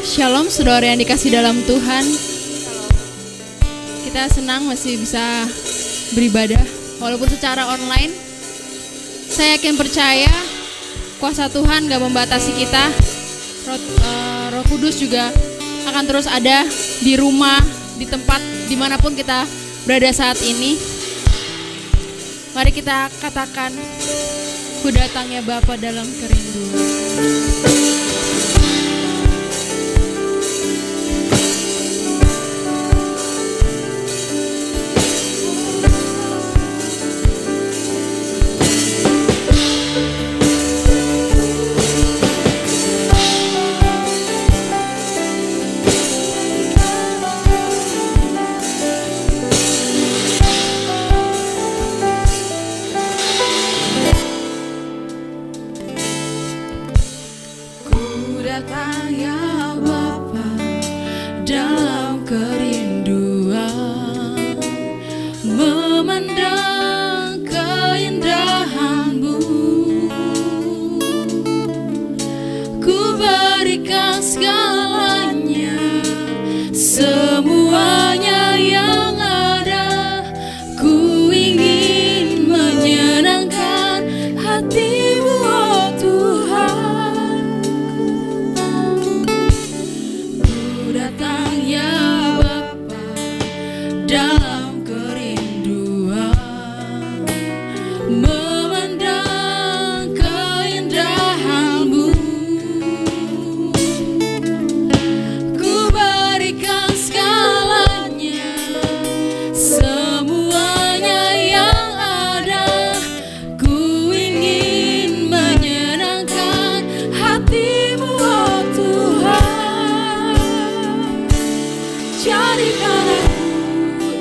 Shalom saudara yang dikasih dalam Tuhan. Kita senang masih bisa beribadah walaupun secara online. Saya yakin percaya kuasa Tuhan gak membatasi kita. Roh Kudus juga akan terus ada di rumah, di tempat dimanapun kita berada saat ini. Mari kita katakan, ku datang ya Bapa dalam kerinduan.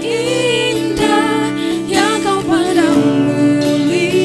Indah yang kau pandang mulia.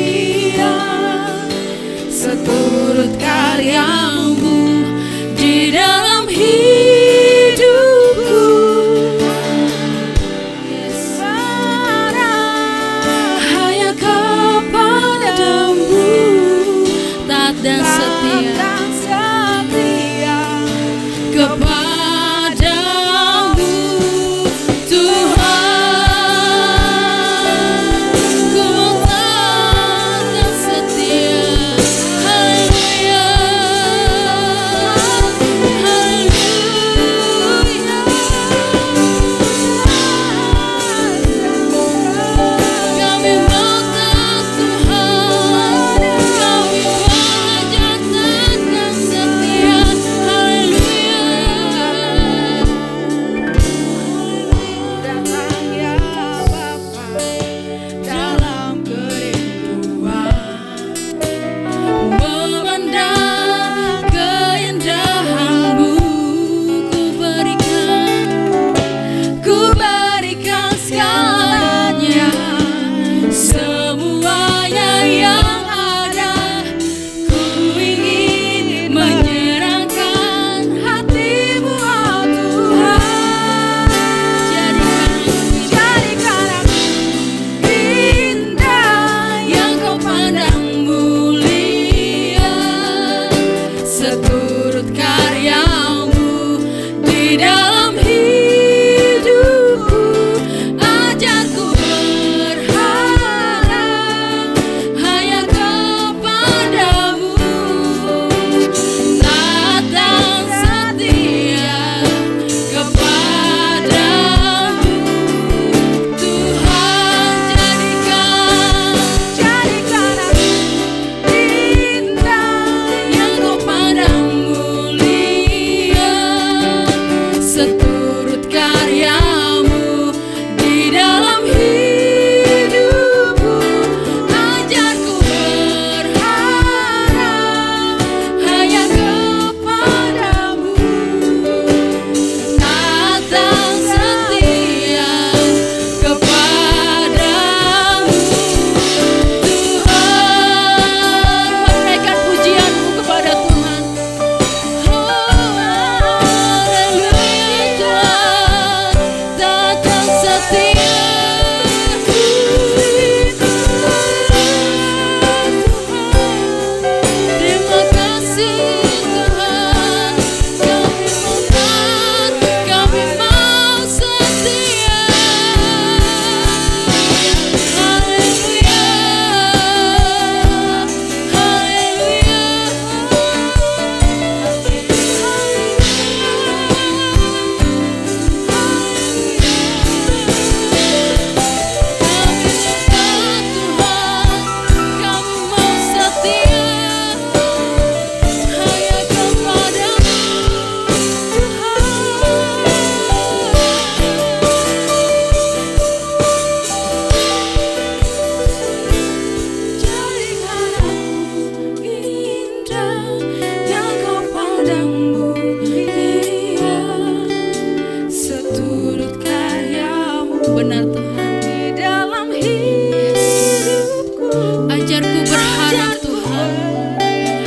Hajarku berharap Tuhan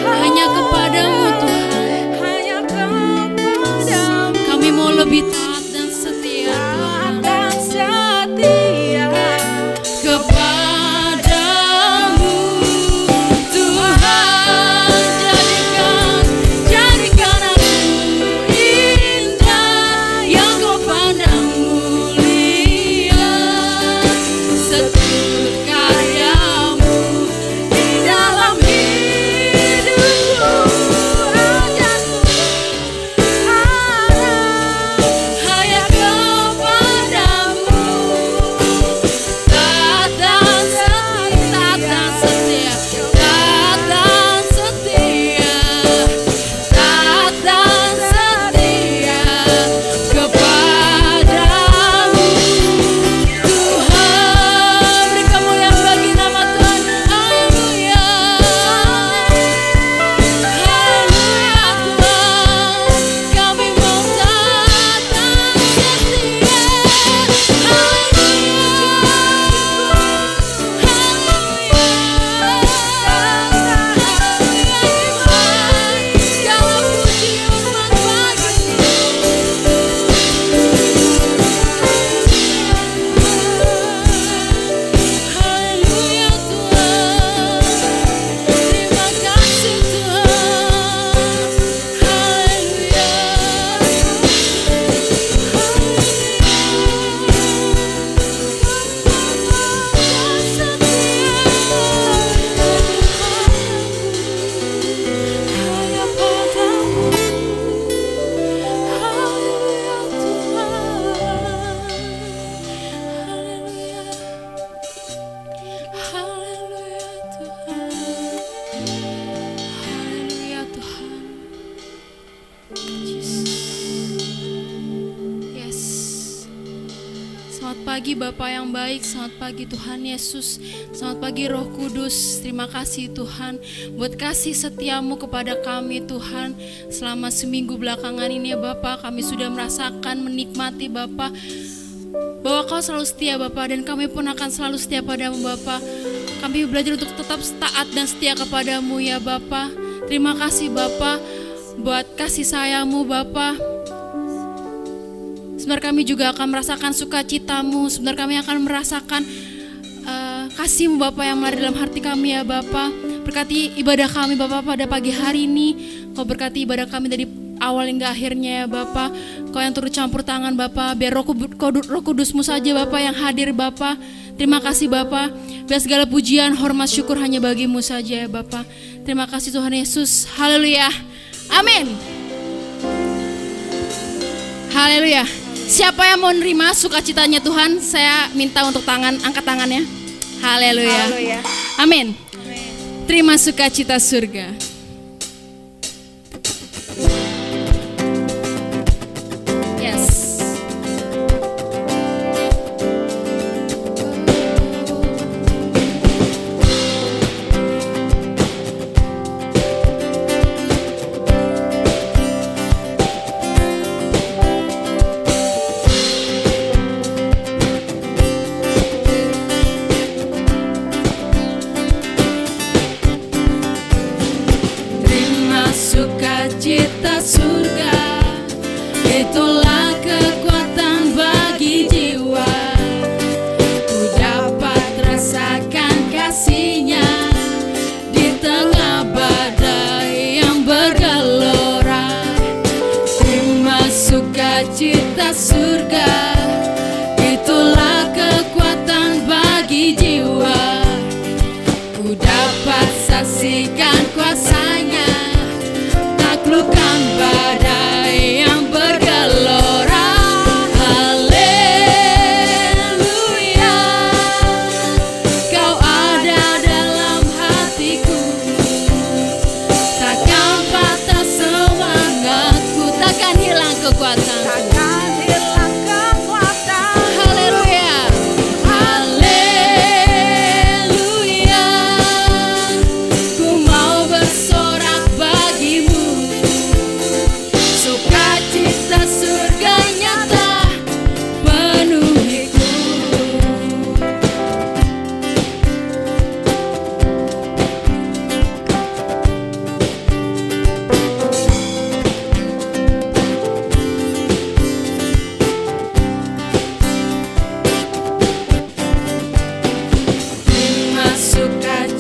hanya kepadamu Tuhan. Kami mau lebih taat dan setia Tuhan. Kepadamu Tuhan, jadikan aku indah yang kau pandang mulia. Seturut karyamu di dalam hidupku, ajarku hanya kepadamu. Taat dan setia, taat dan setia, taat dan setia kepadamu Tuhan. Beri kemuliaan bagi nama Tuhan. Haleluya, haleluya Tuhan. Kami mau taat dan setia. Segala puji hormat bagimu. Haleluya Tuhan, terima kasih Tuhan. Haleluya. Haleluya Tuhan. Yes. Selamat pagi Bapa yang baik, selamat pagi Tuhan Yesus, selamat pagi Roh Kudus. Terima kasih Tuhan buat kasih setiamu kepada kami Tuhan. Selama seminggu belakangan ini ya Bapa, kami sudah merasakan, menikmati Bapa, bahwa Kau selalu setia Bapa, dan kami pun akan selalu setia padamu Bapa. Kami belajar untuk tetap taat dan setia kepadamu ya Bapa. Terima kasih Bapa buat kasih sayangmu Bapa. Sebenarnya kami juga akan merasakan sukacitamu. Sebenarnya kami akan merasakan kasih-Mu Bapa yang melari dalam hati kami ya Bapa. Berkati ibadah kami Bapa pada pagi hari ini. Kau berkati ibadah kami dari awal hingga akhirnya ya Bapa. Kau yang turut campur tangan Bapa. Biar Roh Kudus-Mu saja Bapa yang hadir Bapa. Terima kasih Bapa. Biar segala pujian, hormat, syukur hanya bagi-Mu saja ya Bapa. Terima kasih Tuhan Yesus. Haleluya. Amin. Haleluya. Siapa yang mau nerima sukacitanya Tuhan? Saya minta untuk angkat tangannya. Haleluya. Amin. Terima sukacita surga. Yes. Sukacita surga, itulah kekuatan bagi jiwa. Ku dapat rasakan kasih-Nya di tengah badai yang bergelora. Terima sukacita surga, itulah kekuatan bagi jiwa. Ku dapat saksikan kuasa-Nya, taklukkan badai yang bergelora. Haleluya, Kau ada dalam hatiku. Takkan patah semangatku, takkan hilang kekuatanku. Haleluya, haleluya, ku mau bersorak bagi-Mu. Sukacita surga nyata penuhiku.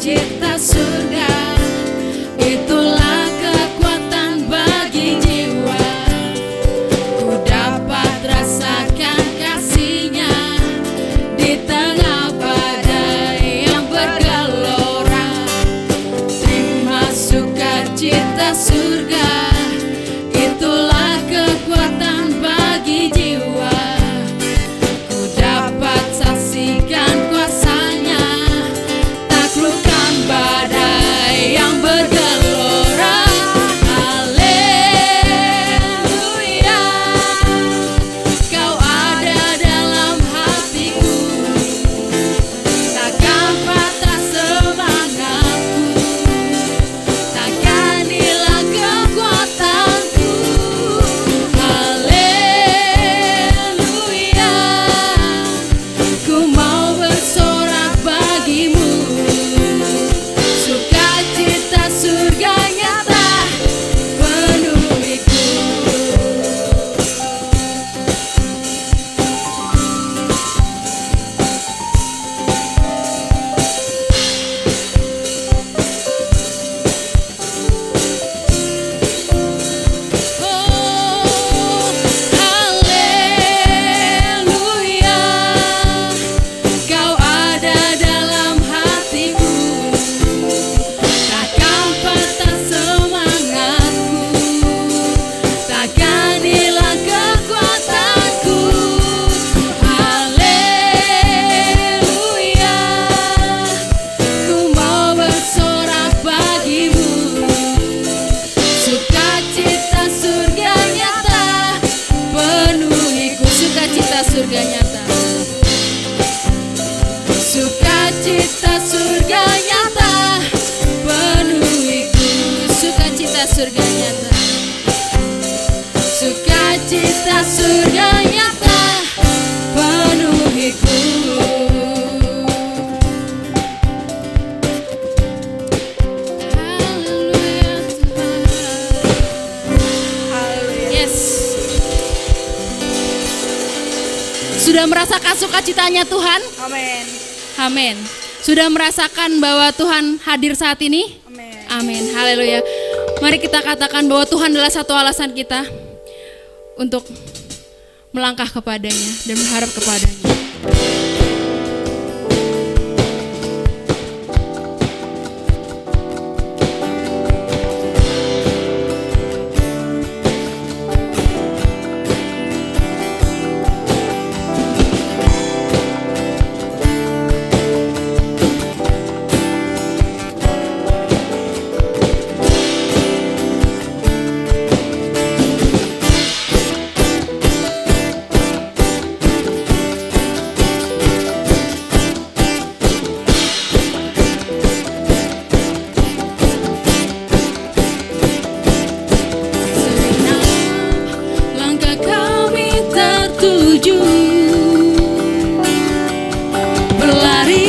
sukacita surga, itulah kekuatan bagi jiwa. Ku dapat rasakan kasih-Nya di tengah badai yang bergelora. Terima sukacita surga, itulah kekuatan bagi jiwa. Ku dapat saksikan kuasa-Nya, taklukkan badai yang bergelora. Haleluya, Kau ada dalam hatiku, takkan patah semangatku, takkan hilang kekuatanku. Haleluya, ku mau bersorak bagimu, sukacita surga nyata penuhiku. Oh, haleluya, Kau ada dalam hatiku, takkan patah semangatku, takkan hilang kekuatanku. Haleluya, ku mau bersorak bagimu, sukacita surga nyata penuhiku. Sukacita surga nyata, sukacita surga nyata penuhiku. Sukacita surga nyata, sukacita surga nyata penuhiku. Haleluya Tuhan. Yes. Sudah merasakan sukacitanya Tuhan? Amin. Amin. Sudah merasakan bahwa Tuhan hadir saat ini? Amin. Amin. Haleluya. Mari kita katakan bahwa Tuhan adalah satu alasan kita untuk melangkah kepadanya dan berharap kepadanya. Langkah kami tertuju, berlari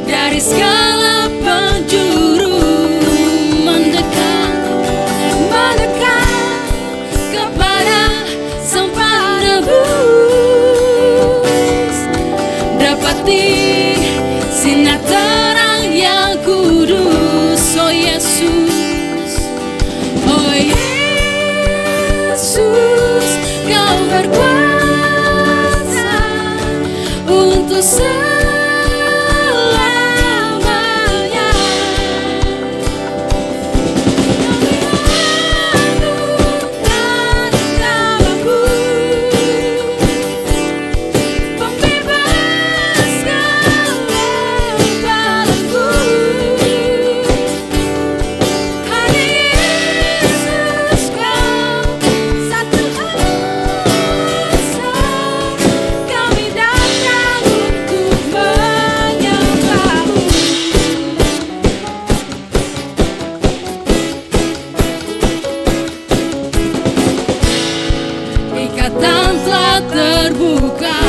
dari segala penjuru, mendekat kepada Sang Penebus, dapati sinar terang yang kudus. Oh Yesus, oh Yesus, Kau berkuasa untuk selamanya. Anugerah namamu, pembebaskan kepalaku. Hanya Yesus, Kau satu alasan kami datang untuk menyembah-Mu. Ikatan telah terbuka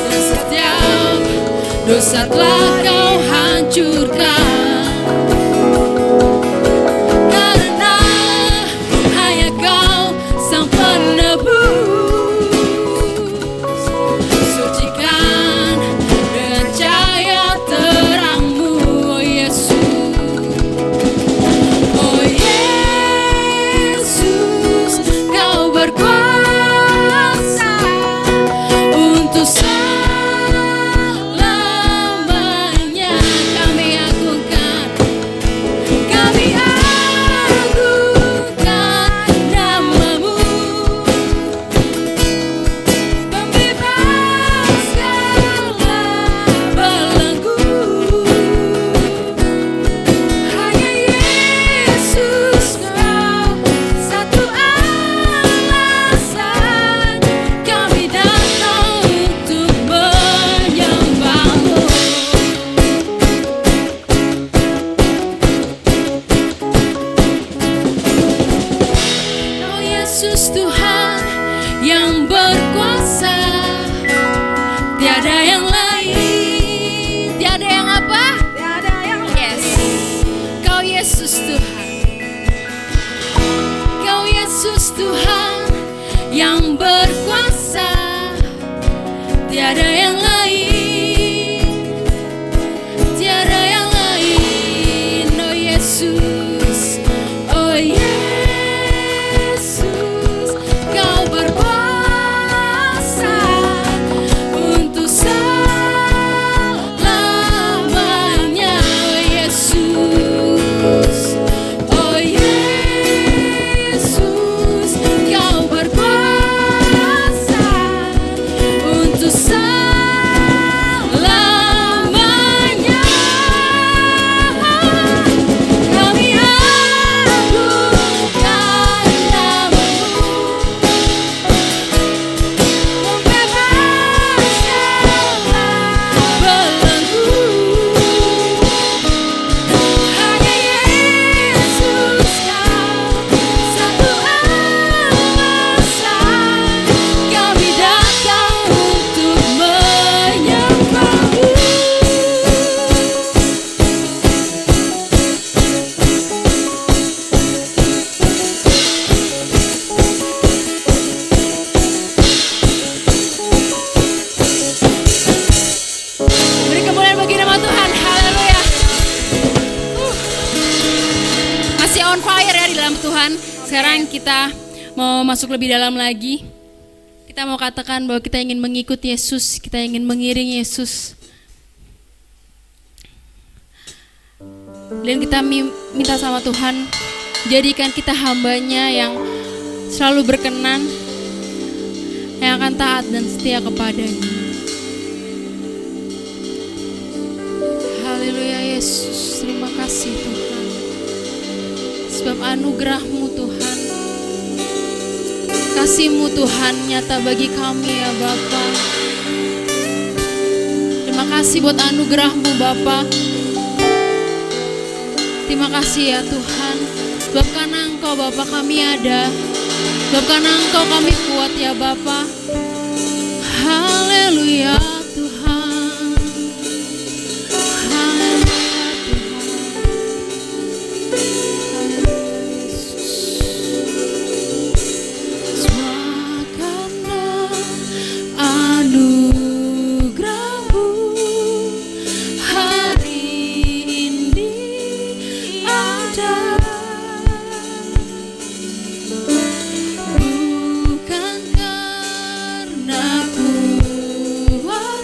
dan setiap dosa telah Kau hancurkan, karena hanya Kau Sang Penebus. Sucikan dengan cahaya Yesus Tuhan. Kau Yesus Tuhan yang berkuasa, tiada yang lain, tiada yang lain. Oh Yesus, oh Yesus, kau berkuasa untuk selamanya. Oh Yesus, oh Yesus, kau berkuasa untuk selamanya. Kami agungkan namamu, membebaskanlah belenggu. Hanya Yesus kau satu alasan kami datang untuk menyembahmu. Beri kemuliaan bagi nama Tuhan. Haleluya. Masih on fire ya di dalam Tuhan. Sekarang kita mau masuk lebih dalam lagi. Kita mau katakan bahwa kita ingin mengikuti Yesus, kita ingin mengiringi Yesus. Dan kita minta sama Tuhan, jadikan kita hambanya yang selalu berkenan, yang akan taat dan setia kepadanya. Haleluya Yesus, terima kasih Tuhan. Sebab anugerah-Mu Tuhan, kasih-Mu Tuhan nyata bagi kami ya Bapa. Terima kasih buat anugerah-Mu Bapa. Terima kasih ya Tuhan. Sebab karena Engkau Bapa kami ada. Sebab karena Engkau kami kuat ya Bapa. Haleluya Tuhan. Haleluya Tuhan. Haleluya Yesus. Semua karena anugerah-Mu hari ini ada. Bukan karena kuat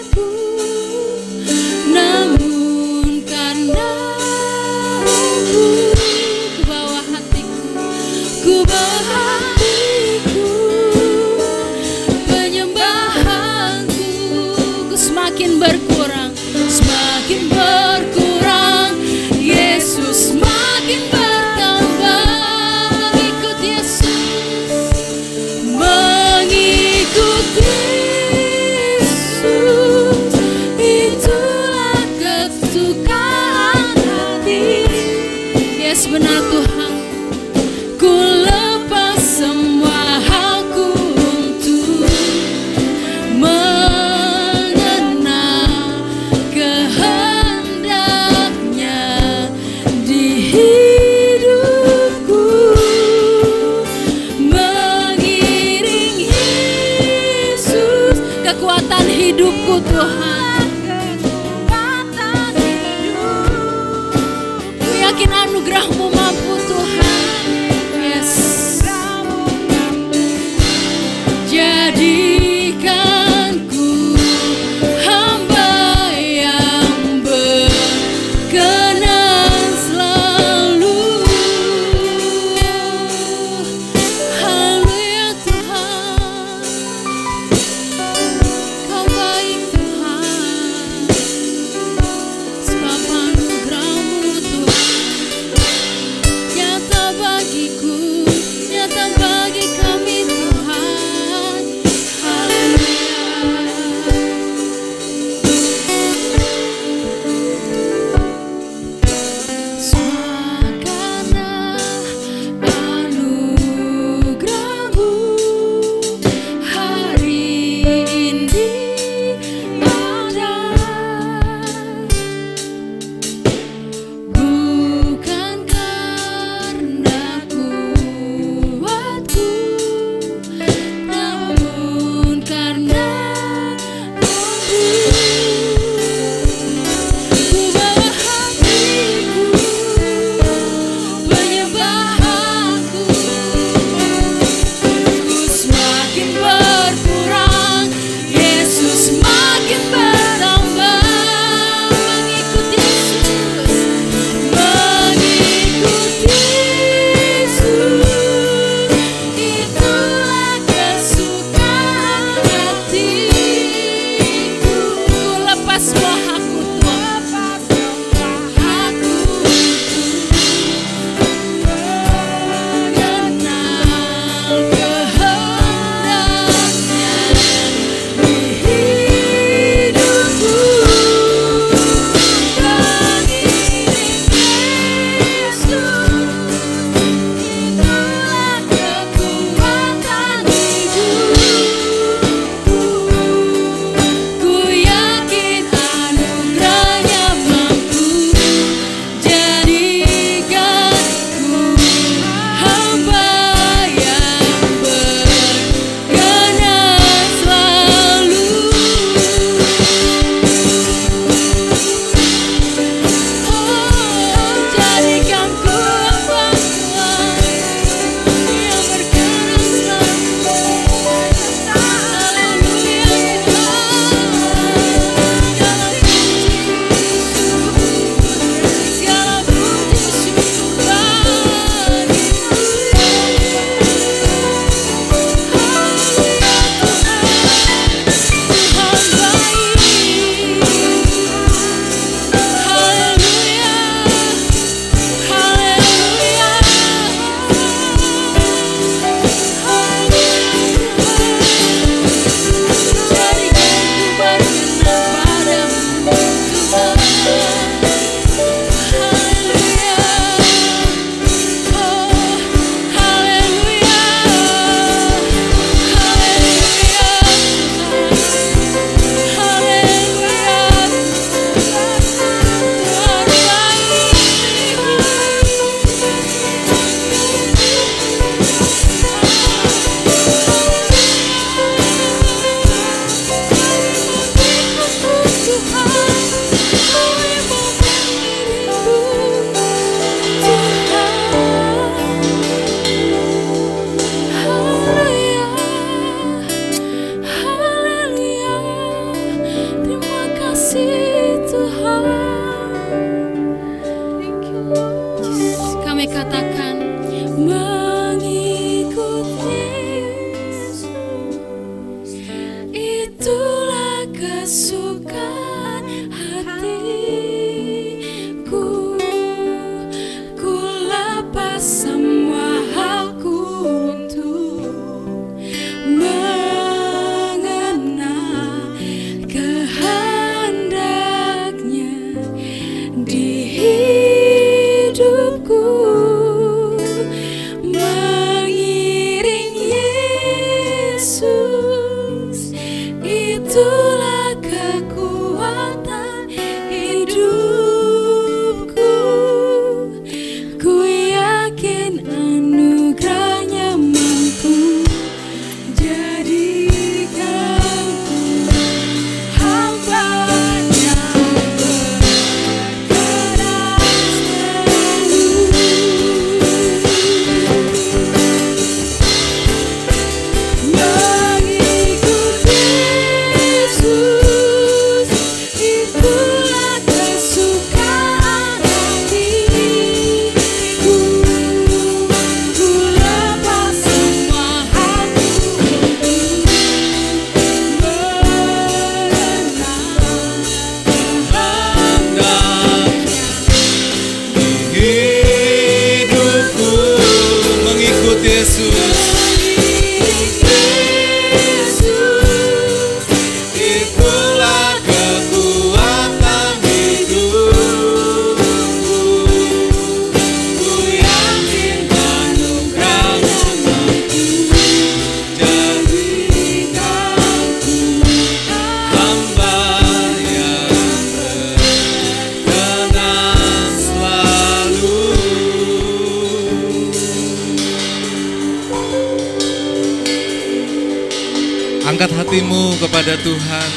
Angkat hatimu kepada Tuhan.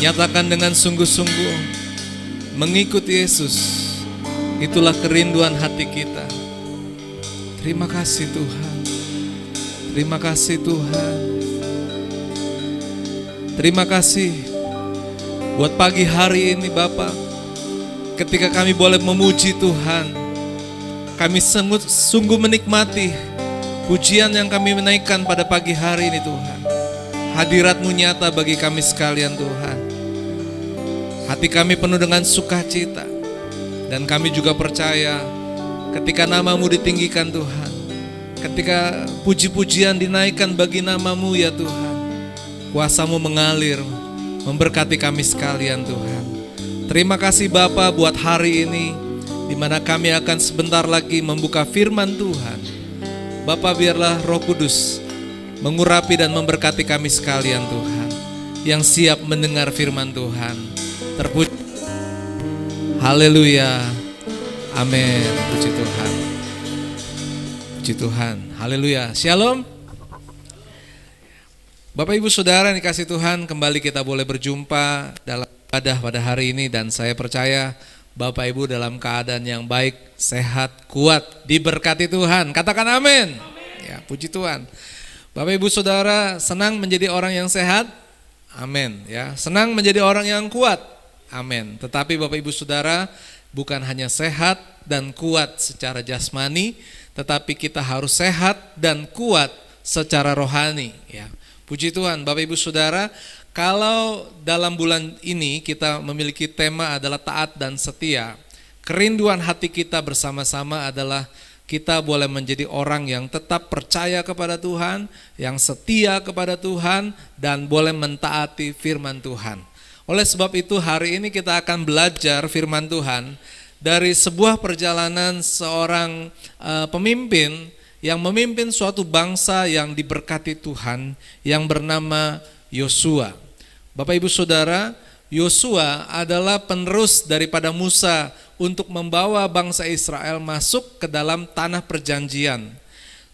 Nyatakan dengan sungguh-sungguh, mengikuti Yesus, itulah kerinduan hati kita. Terima kasih Tuhan. Terima kasih Tuhan. Terima kasih buat pagi hari ini Bapak. Ketika kami boleh memuji Tuhan, kami sungguh menikmati pujian yang kami menaikkan pada pagi hari ini Tuhan. Hadirat-Mu nyata bagi kami sekalian Tuhan. Hati kami penuh dengan sukacita. Dan kami juga percaya ketika nama-Mu ditinggikan Tuhan, ketika puji-pujian dinaikkan bagi nama-Mu ya Tuhan, kuasa-Mu mengalir, memberkati kami sekalian Tuhan. Terima kasih Bapa buat hari ini, di mana kami akan sebentar lagi membuka firman Tuhan. Bapa, biarlah Roh Kudus mengurapi dan memberkati kami sekalian Tuhan, yang siap mendengar firman Tuhan. Terpuji. Haleluya. Amin. Puji Tuhan. Puji Tuhan. Haleluya. Shalom. Bapak Ibu Saudara yang dikasih Tuhan, kembali kita boleh berjumpa dalam ibadah pada hari ini, dan saya percaya Bapak Ibu dalam keadaan yang baik, sehat, kuat, diberkati Tuhan. Katakan amin. Ya, puji Tuhan. Bapak Ibu Saudara senang menjadi orang yang sehat? Amin. Ya, senang menjadi orang yang kuat? Amin. Tetapi Bapak Ibu Saudara, bukan hanya sehat dan kuat secara jasmani, tetapi kita harus sehat dan kuat secara rohani. Ya. Puji Tuhan, Bapak Ibu Saudara, kalau dalam bulan ini kita memiliki tema adalah taat dan setia, kerinduan hati kita bersama-sama adalah kita boleh menjadi orang yang tetap percaya kepada Tuhan, yang setia kepada Tuhan, dan boleh mentaati firman Tuhan. Oleh sebab itu hari ini kita akan belajar firman Tuhan dari sebuah perjalanan seorang pemimpin yang memimpin suatu bangsa yang diberkati Tuhan, yang bernama Yosua. Bapak Ibu Saudara, Yosua adalah penerus daripada Musa untuk membawa bangsa Israel masuk ke dalam tanah perjanjian.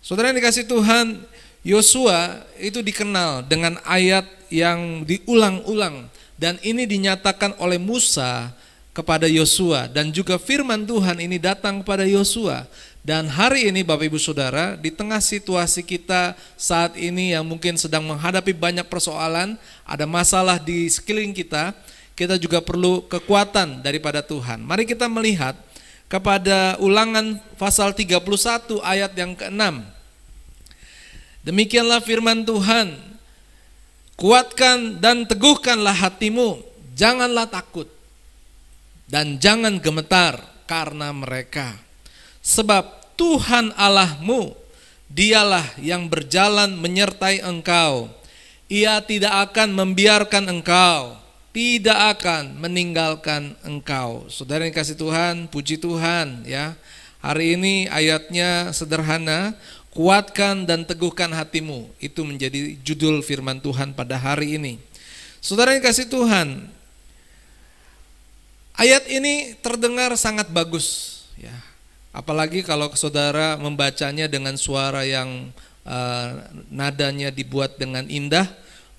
Saudara yang dikasih Tuhan, Yosua itu dikenal dengan ayat yang diulang-ulang, dan ini dinyatakan oleh Musa kepada Yosua, dan juga firman Tuhan ini datang kepada Yosua. Dan hari ini Bapak Ibu Saudara, di tengah situasi kita saat ini yang mungkin sedang menghadapi banyak persoalan, ada masalah di sekeliling kita juga perlu kekuatan daripada Tuhan. Mari kita melihat kepada Ulangan pasal 31 ayat yang ke-6. Demikianlah firman Tuhan, kuatkan dan teguhkanlah hatimu, janganlah takut dan jangan gemetar karena mereka. Sebab Tuhan Allahmu, dialah yang berjalan menyertai engkau. Ia tidak akan membiarkan engkau, tidak akan meninggalkan engkau. Saudara yang kasih Tuhan, puji Tuhan ya. Hari ini ayatnya sederhana, kuatkan dan teguhkan hatimu. Itu menjadi judul firman Tuhan pada hari ini. Saudara yang kasih Tuhan, ayat ini terdengar sangat bagus ya. Apalagi kalau saudara membacanya dengan suara yang nadanya dibuat dengan indah,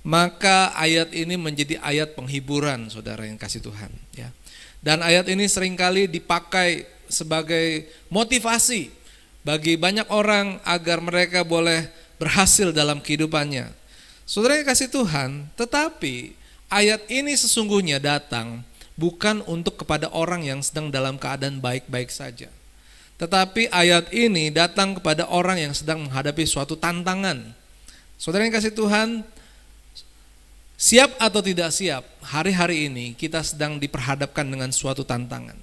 maka ayat ini menjadi ayat penghiburan, saudara yang kasih Tuhan ya. Dan ayat ini seringkali dipakai sebagai motivasi bagi banyak orang agar mereka boleh berhasil dalam kehidupannya. Saudara yang kasih Tuhan, tetapi ayat ini sesungguhnya datang bukan untuk kepada orang yang sedang dalam keadaan baik-baik saja. Tetapi ayat ini datang kepada orang yang sedang menghadapi suatu tantangan. Saudara yang kasih Tuhan, siap atau tidak siap, hari-hari ini kita sedang diperhadapkan dengan suatu tantangan.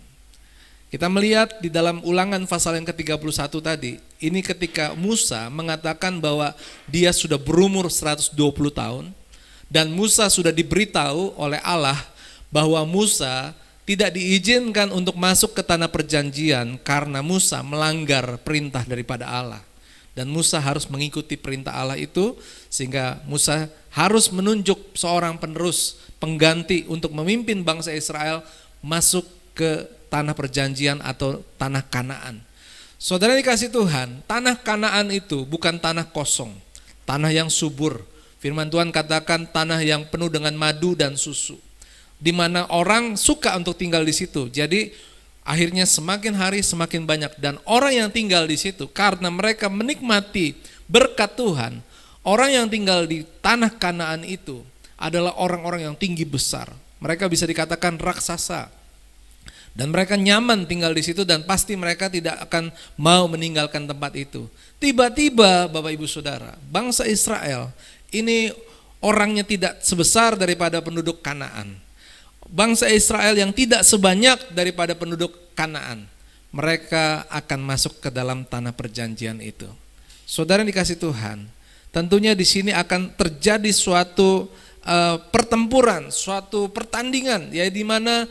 Kita melihat di dalam Ulangan pasal yang ke-31 tadi, ini ketika Musa mengatakan bahwa dia sudah berumur 120 tahun, dan Musa sudah diberitahu oleh Allah bahwa Musa tidak diizinkan untuk masuk ke tanah perjanjian karena Musa melanggar perintah daripada Allah. Dan Musa harus mengikuti perintah Allah itu, sehingga Musa harus menunjuk seorang penerus pengganti untuk memimpin bangsa Israel masuk ke tanah perjanjian atau tanah Kanaan. Saudara dikasih Tuhan, tanah Kanaan itu bukan tanah kosong. tanah yang subur. Firman Tuhan katakan tanah yang penuh dengan madu dan susu, di mana orang suka untuk tinggal di situ. Jadi akhirnya semakin hari semakin banyak, dan orang yang tinggal di situ karena mereka menikmati berkat Tuhan. Orang yang tinggal di tanah Kanaan itu adalah orang-orang yang tinggi besar. Mereka bisa dikatakan raksasa. Dan mereka nyaman tinggal di situ, dan pasti mereka tidak akan mau meninggalkan tempat itu. Tiba-tiba Bapak Ibu Saudara, bangsa Israel ini orangnya tidak sebesar daripada penduduk Kanaan. Bangsa Israel yang tidak sebanyak daripada penduduk Kanaan. Mereka akan masuk ke dalam tanah perjanjian itu. Saudara yang dikasih Tuhan, tentunya di sini akan terjadi suatu pertempuran, suatu pertandingan, ya, di mana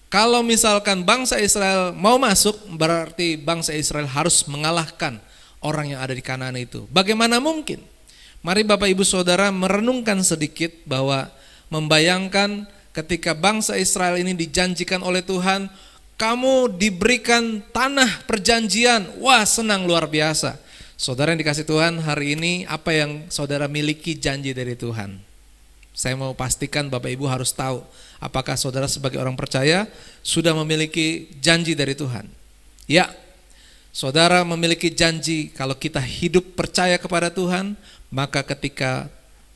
kalau misalkan bangsa Israel mau masuk, berarti bangsa Israel harus mengalahkan orang yang ada di Kanaan itu. Bagaimana mungkin? Mari Bapak Ibu Saudara merenungkan sedikit, bahwa membayangkan ketika bangsa Israel ini dijanjikan oleh Tuhan, kamu diberikan tanah perjanjian, wah senang luar biasa. Saudara yang dikasih Tuhan, hari ini apa yang saudara miliki janji dari Tuhan? Saya mau pastikan Bapak Ibu harus tahu, apakah saudara sebagai orang percaya sudah memiliki janji dari Tuhan? Ya, saudara memiliki janji kalau kita hidup percaya kepada Tuhan, maka ketika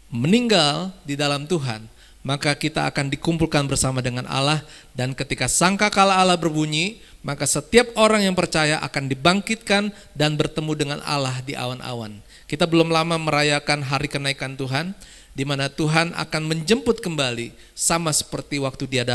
meninggal di dalam Tuhan, maka kita akan dikumpulkan bersama dengan Allah, dan ketika sangkakala Allah berbunyi, maka setiap orang yang percaya akan dibangkitkan dan bertemu dengan Allah di awan-awan. Kita belum lama merayakan hari kenaikan Tuhan, di mana Tuhan akan menjemput kembali, sama seperti waktu dia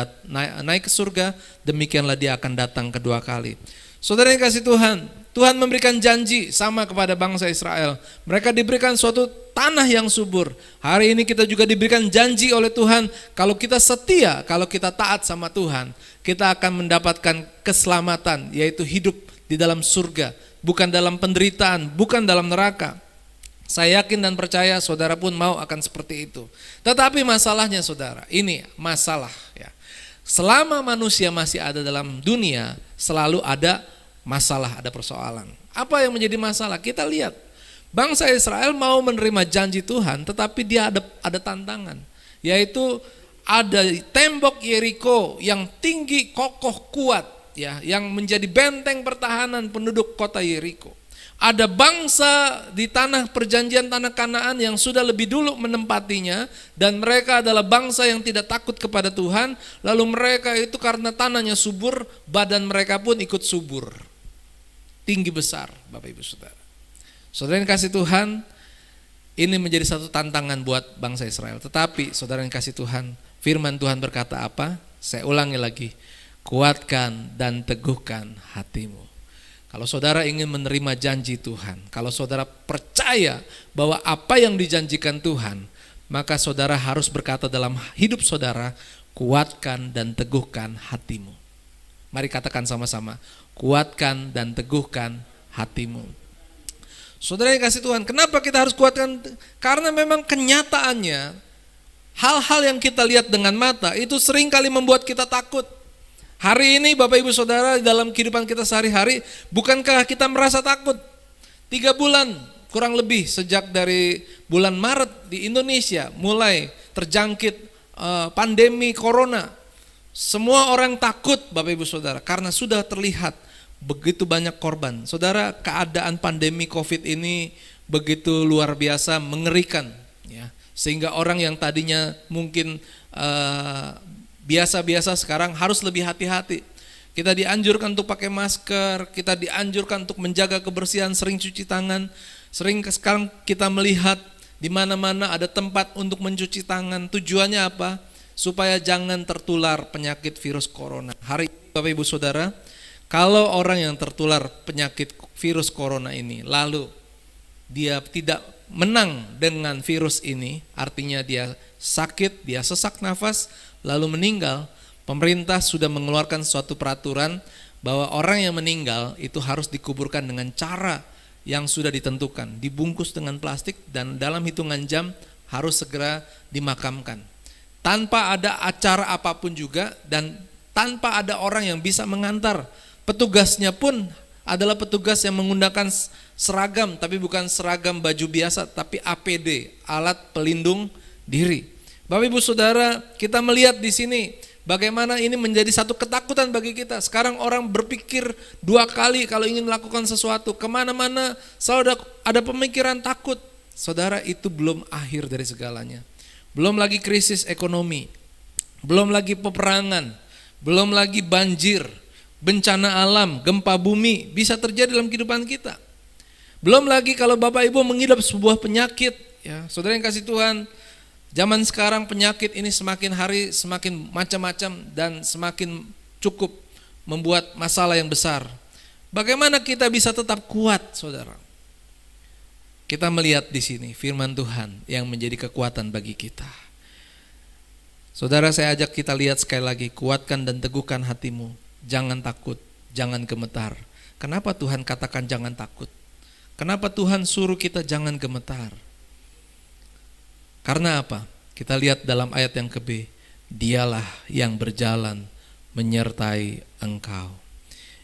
naik ke surga, demikianlah dia akan datang kedua kali. Saudara yang kasih Tuhan, Tuhan memberikan janji sama kepada bangsa Israel. Mereka diberikan suatu tanah yang subur. Hari ini kita juga diberikan janji oleh Tuhan, kalau kita setia, kalau kita taat sama Tuhan, kita akan mendapatkan keselamatan, yaitu hidup di dalam surga, bukan dalam penderitaan, bukan dalam neraka. Saya yakin dan percaya saudara pun mau akan seperti itu. Tetapi masalahnya saudara, ini masalah ya. Selama manusia masih ada dalam dunia, selalu ada masalah, ada persoalan. Apa yang menjadi masalah? Kita lihat, bangsa Israel mau menerima janji Tuhan, tetapi dia ada tantangan, yaitu ada tembok Yeriko yang tinggi, kokoh, kuat, ya, yang menjadi benteng pertahanan penduduk kota Yeriko. Ada bangsa di tanah perjanjian, tanah Kanaan, yang sudah lebih dulu menempatinya, dan mereka adalah bangsa yang tidak takut kepada Tuhan. Lalu mereka itu karena tanahnya subur, badan mereka pun ikut subur, tinggi besar. Bapak Ibu Saudara, saudara yang kasih Tuhan, ini menjadi satu tantangan buat bangsa Israel. Tetapi saudara yang kasih Tuhan, firman Tuhan berkata apa? Saya ulangi lagi, kuatkan dan teguhkan hatimu. Kalau saudara ingin menerima janji Tuhan, kalau saudara percaya bahwa apa yang dijanjikan Tuhan, maka saudara harus berkata dalam hidup saudara, kuatkan dan teguhkan hatimu. Mari katakan sama-sama, kuatkan dan teguhkan hatimu. Saudara yang kasih Tuhan, kenapa kita harus kuatkan? Karena memang kenyataannya, hal-hal yang kita lihat dengan mata itu seringkali membuat kita takut. Hari ini Bapak Ibu Saudara, dalam kehidupan kita sehari-hari, bukankah kita merasa takut? 3 bulan kurang lebih sejak dari bulan Maret di Indonesia mulai terjangkit pandemi corona. Semua orang takut Bapak Ibu Saudara, karena sudah terlihat begitu banyak korban. Saudara, keadaan pandemi COVID ini begitu luar biasa mengerikan, ya, sehingga orang yang tadinya mungkin biasa-biasa sekarang harus lebih hati-hati. Kita dianjurkan untuk pakai masker, kita dianjurkan untuk menjaga kebersihan, sering cuci tangan. Sering sekarang kita melihat di mana-mana ada tempat untuk mencuci tangan. Tujuannya apa? Supaya jangan tertular penyakit virus corona. Hari ini Bapak Ibu Saudara, kalau orang yang tertular penyakit virus corona ini, lalu dia tidak menang dengan virus ini, artinya dia sakit, dia sesak nafas, lalu meninggal, pemerintah sudah mengeluarkan suatu peraturan bahwa orang yang meninggal itu harus dikuburkan dengan cara yang sudah ditentukan, dibungkus dengan plastik, dan dalam hitungan jam harus segera dimakamkan. Tanpa ada acara apapun juga, dan tanpa ada orang yang bisa mengantar. Petugasnya pun adalah petugas yang menggunakan seragam, tapi bukan seragam baju biasa, tapi APD, alat pelindung diri. Bapak Ibu Saudara, kita melihat di sini bagaimana ini menjadi satu ketakutan bagi kita. Sekarang orang berpikir 2 kali kalau ingin melakukan sesuatu. Kemana-mana selalu ada pemikiran takut. Saudara, itu belum akhir dari segalanya. Belum lagi krisis ekonomi, belum lagi peperangan, belum lagi banjir, bencana alam, gempa bumi bisa terjadi dalam kehidupan kita. Belum lagi kalau Bapak Ibu mengidap sebuah penyakit, ya, saudara yang kasih Tuhan, zaman sekarang penyakit ini semakin hari semakin macam-macam dan semakin cukup membuat masalah yang besar. Bagaimana kita bisa tetap kuat, saudara? Kita melihat di sini firman Tuhan yang menjadi kekuatan bagi kita. Saudara, saya ajak kita lihat sekali lagi, kuatkan dan teguhkan hatimu. Jangan takut, jangan gemetar. Kenapa Tuhan katakan jangan takut? Kenapa Tuhan suruh kita jangan gemetar? Karena apa? Kita lihat dalam ayat yang ke-B. Dialah yang berjalan menyertai engkau.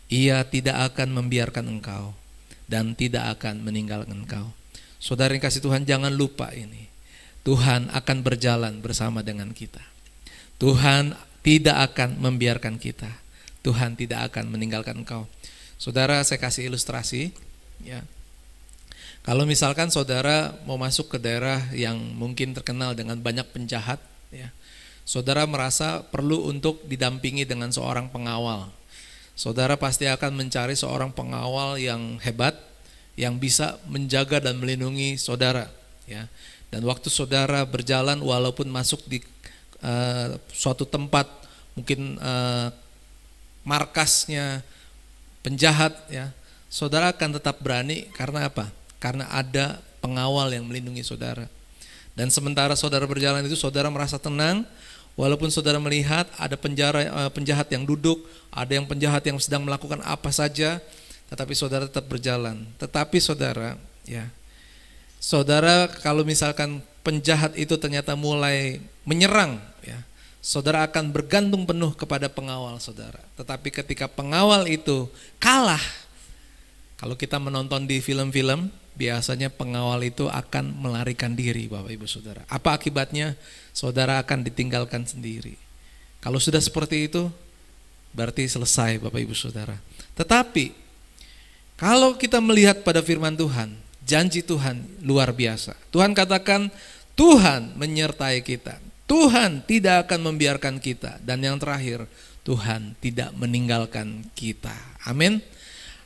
Ia tidak akan membiarkan engkau dan tidak akan meninggalkan engkau. Saudara yang kasih Tuhan, jangan lupa ini. Tuhan akan berjalan bersama dengan kita. Tuhan tidak akan membiarkan kita. Tuhan tidak akan meninggalkan engkau. Saudara, saya kasih ilustrasi, ya. Kalau misalkan saudara mau masuk ke daerah yang mungkin terkenal dengan banyak penjahat, ya, saudara merasa perlu untuk didampingi dengan seorang pengawal. Saudara pasti akan mencari seorang pengawal yang hebat, yang bisa menjaga dan melindungi saudara, ya. Dan waktu saudara berjalan, walaupun masuk di suatu tempat, mungkin markasnya penjahat, ya, saudara akan tetap berani. Karena apa? Karena ada pengawal yang melindungi saudara. Dan sementara saudara berjalan itu, saudara merasa tenang, walaupun saudara melihat ada penjahat yang duduk, ada yang penjahat yang sedang melakukan apa saja, tetapi saudara tetap berjalan. Tetapi saudara, ya, saudara kalau misalkan penjahat itu ternyata mulai menyerang, ya, saudara akan bergantung penuh kepada pengawal saudara. Tetapi ketika pengawal itu kalah, kalau kita menonton di film-film, biasanya pengawal itu akan melarikan diri, Bapak Ibu Saudara. Apa akibatnya? Saudara akan ditinggalkan sendiri. Kalau sudah seperti itu, berarti selesai, Bapak Ibu Saudara. Tetapi kalau kita melihat pada firman Tuhan, janji Tuhan luar biasa. Tuhan katakan, Tuhan menyertai kita. Tuhan tidak akan membiarkan kita. Dan yang terakhir, Tuhan tidak meninggalkan kita. Amin.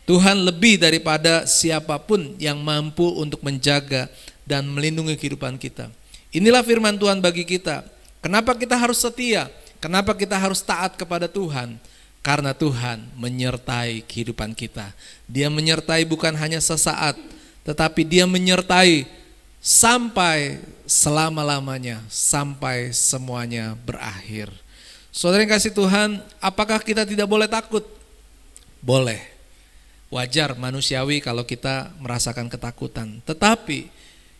Tuhan lebih daripada siapapun yang mampu untuk menjaga dan melindungi kehidupan kita. Inilah firman Tuhan bagi kita. Kenapa kita harus setia? Kenapa kita harus taat kepada Tuhan? Karena Tuhan menyertai kehidupan kita. Dia menyertai bukan hanya sesaat, tetapi Dia menyertai sampai selama-lamanya, sampai semuanya berakhir. Saudara yang kasih Tuhan, apakah kita tidak boleh takut? Boleh. Wajar, manusiawi kalau kita merasakan ketakutan. Tetapi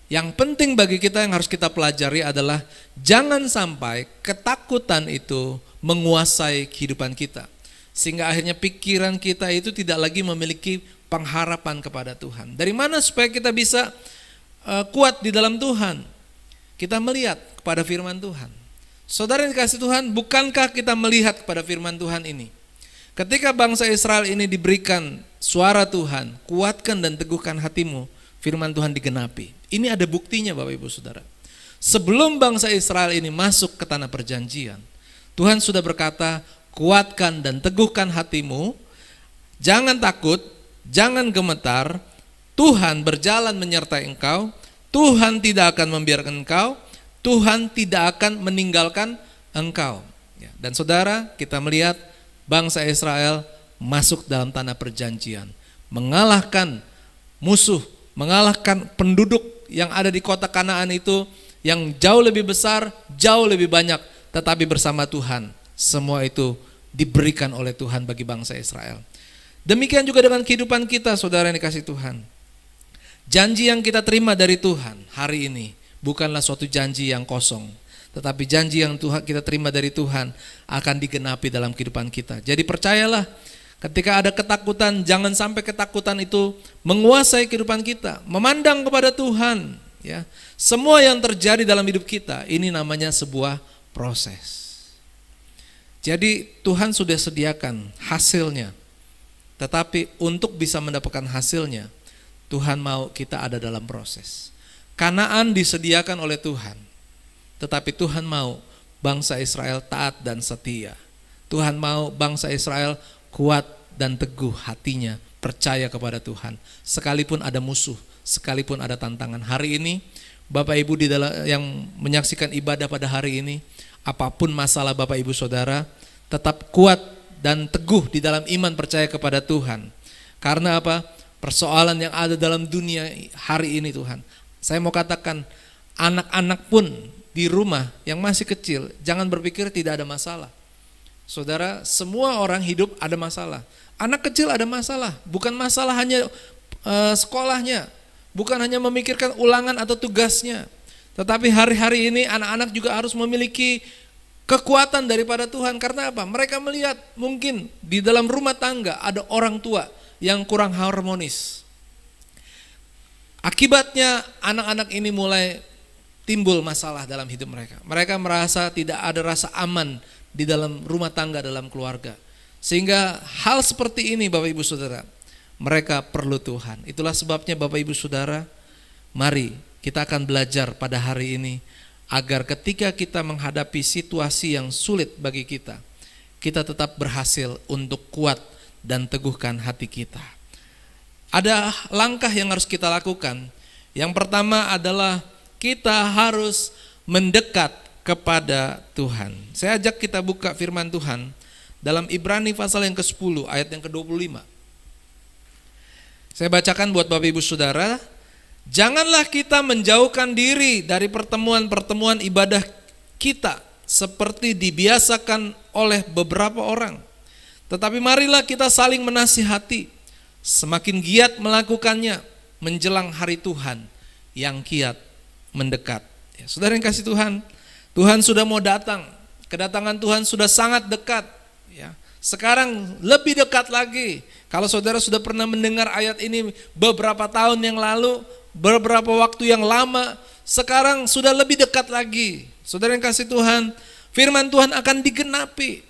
yang penting bagi kita yang harus kita pelajari adalah jangan sampai ketakutan itu menguasai kehidupan kita. Sehingga akhirnya pikiran kita itu tidak lagi memiliki pengharapan kepada Tuhan. Dari mana supaya kita bisa kuat di dalam Tuhan? Kita melihat kepada firman Tuhan. Saudara yang dikasih Tuhan, bukankah kita melihat kepada firman Tuhan ini? Ketika bangsa Israel ini diberikan suara Tuhan, kuatkan dan teguhkan hatimu, firman Tuhan digenapi. Ini ada buktinya Bapak Ibu Saudara. Sebelum bangsa Israel ini masuk ke tanah perjanjian, Tuhan sudah berkata, kuatkan dan teguhkan hatimu, jangan takut, jangan gemetar, Tuhan berjalan menyertai engkau, Tuhan tidak akan membiarkan engkau, Tuhan tidak akan meninggalkan engkau. Dan saudara, kita melihat bangsa Israel masuk dalam tanah perjanjian, mengalahkan musuh, mengalahkan penduduk yang ada di kota Kanaan itu, yang jauh lebih besar, jauh lebih banyak, tetapi bersama Tuhan, semua itu diberikan oleh Tuhan bagi bangsa Israel. Demikian juga dengan kehidupan kita, saudara yang dikasih Tuhan. Janji yang kita terima dari Tuhan hari ini bukanlah suatu janji yang kosong, tetapi janji yang kita terima dari Tuhan akan digenapi dalam kehidupan kita. Jadi percayalah, Ketika ada ketakutan, jangan sampai ketakutan itu menguasai kehidupan kita. Memandang kepada Tuhan, ya. Semua yang terjadi dalam hidup kita ini namanya sebuah proses. Jadi Tuhan sudah sediakan hasilnya. Tetapi untuk bisa mendapatkan hasilnya, Tuhan mau kita ada dalam proses. Kanaan disediakan oleh Tuhan, tetapi Tuhan mau bangsa Israel taat dan setia. Tuhan mau bangsa Israel kuat dan teguh hatinya, percaya kepada Tuhan. Sekalipun ada musuh, sekalipun ada tantangan. Hari ini, Bapak Ibu yang menyaksikan ibadah pada hari ini, apapun masalah Bapak Ibu Saudara, tetap kuat dan teguh di dalam iman percaya kepada Tuhan. Karena apa? Persoalan yang ada dalam dunia hari ini Tuhan. Saya mau katakan, anak-anak pun di rumah yang masih kecil, jangan berpikir tidak ada masalah. Saudara, semua orang hidup ada masalah. Anak kecil ada masalah, bukan masalah hanya sekolahnya, bukan hanya memikirkan ulangan atau tugasnya. Tetapi hari-hari ini anak-anak juga harus memiliki kekuatan daripada Tuhan. Karena apa? Mereka melihat mungkin di dalam rumah tangga ada orang tua yang kurang harmonis. Akibatnya anak-anak ini mulai timbul masalah dalam hidup mereka. Mereka merasa tidak ada rasa aman di dalam rumah tangga, dalam keluarga. Sehingga hal seperti ini Bapak Ibu Saudara, mereka perlu Tuhan. Itulah sebabnya Bapak Ibu Saudara, mari kita akan belajar pada hari ini agar ketika kita menghadapi situasi yang sulit bagi kita, kita tetap berhasil untuk kuat dan teguhkan hati kita. Ada langkah yang harus kita lakukan. Yang pertama adalah kita harus mendekat kepada Tuhan. Saya ajak kita buka firman Tuhan dalam Ibrani pasal yang ke-10 ayat yang ke-25. Saya bacakan buat Bapak Ibu Saudara. Janganlah kita menjauhkan diri dari pertemuan-pertemuan ibadah kita seperti dibiasakan oleh beberapa orang. Tetapi marilah kita saling menasihati, semakin giat melakukannya menjelang hari Tuhan yang kiat mendekat. Ya, saudara yang kasih Tuhan, Tuhan sudah mau datang. Kedatangan Tuhan sudah sangat dekat. Ya, sekarang lebih dekat lagi. Kalau saudara sudah pernah mendengar ayat ini beberapa tahun yang lalu, beberapa waktu yang lama, sekarang sudah lebih dekat lagi. Saudara yang kasih Tuhan, firman Tuhan akan digenapi.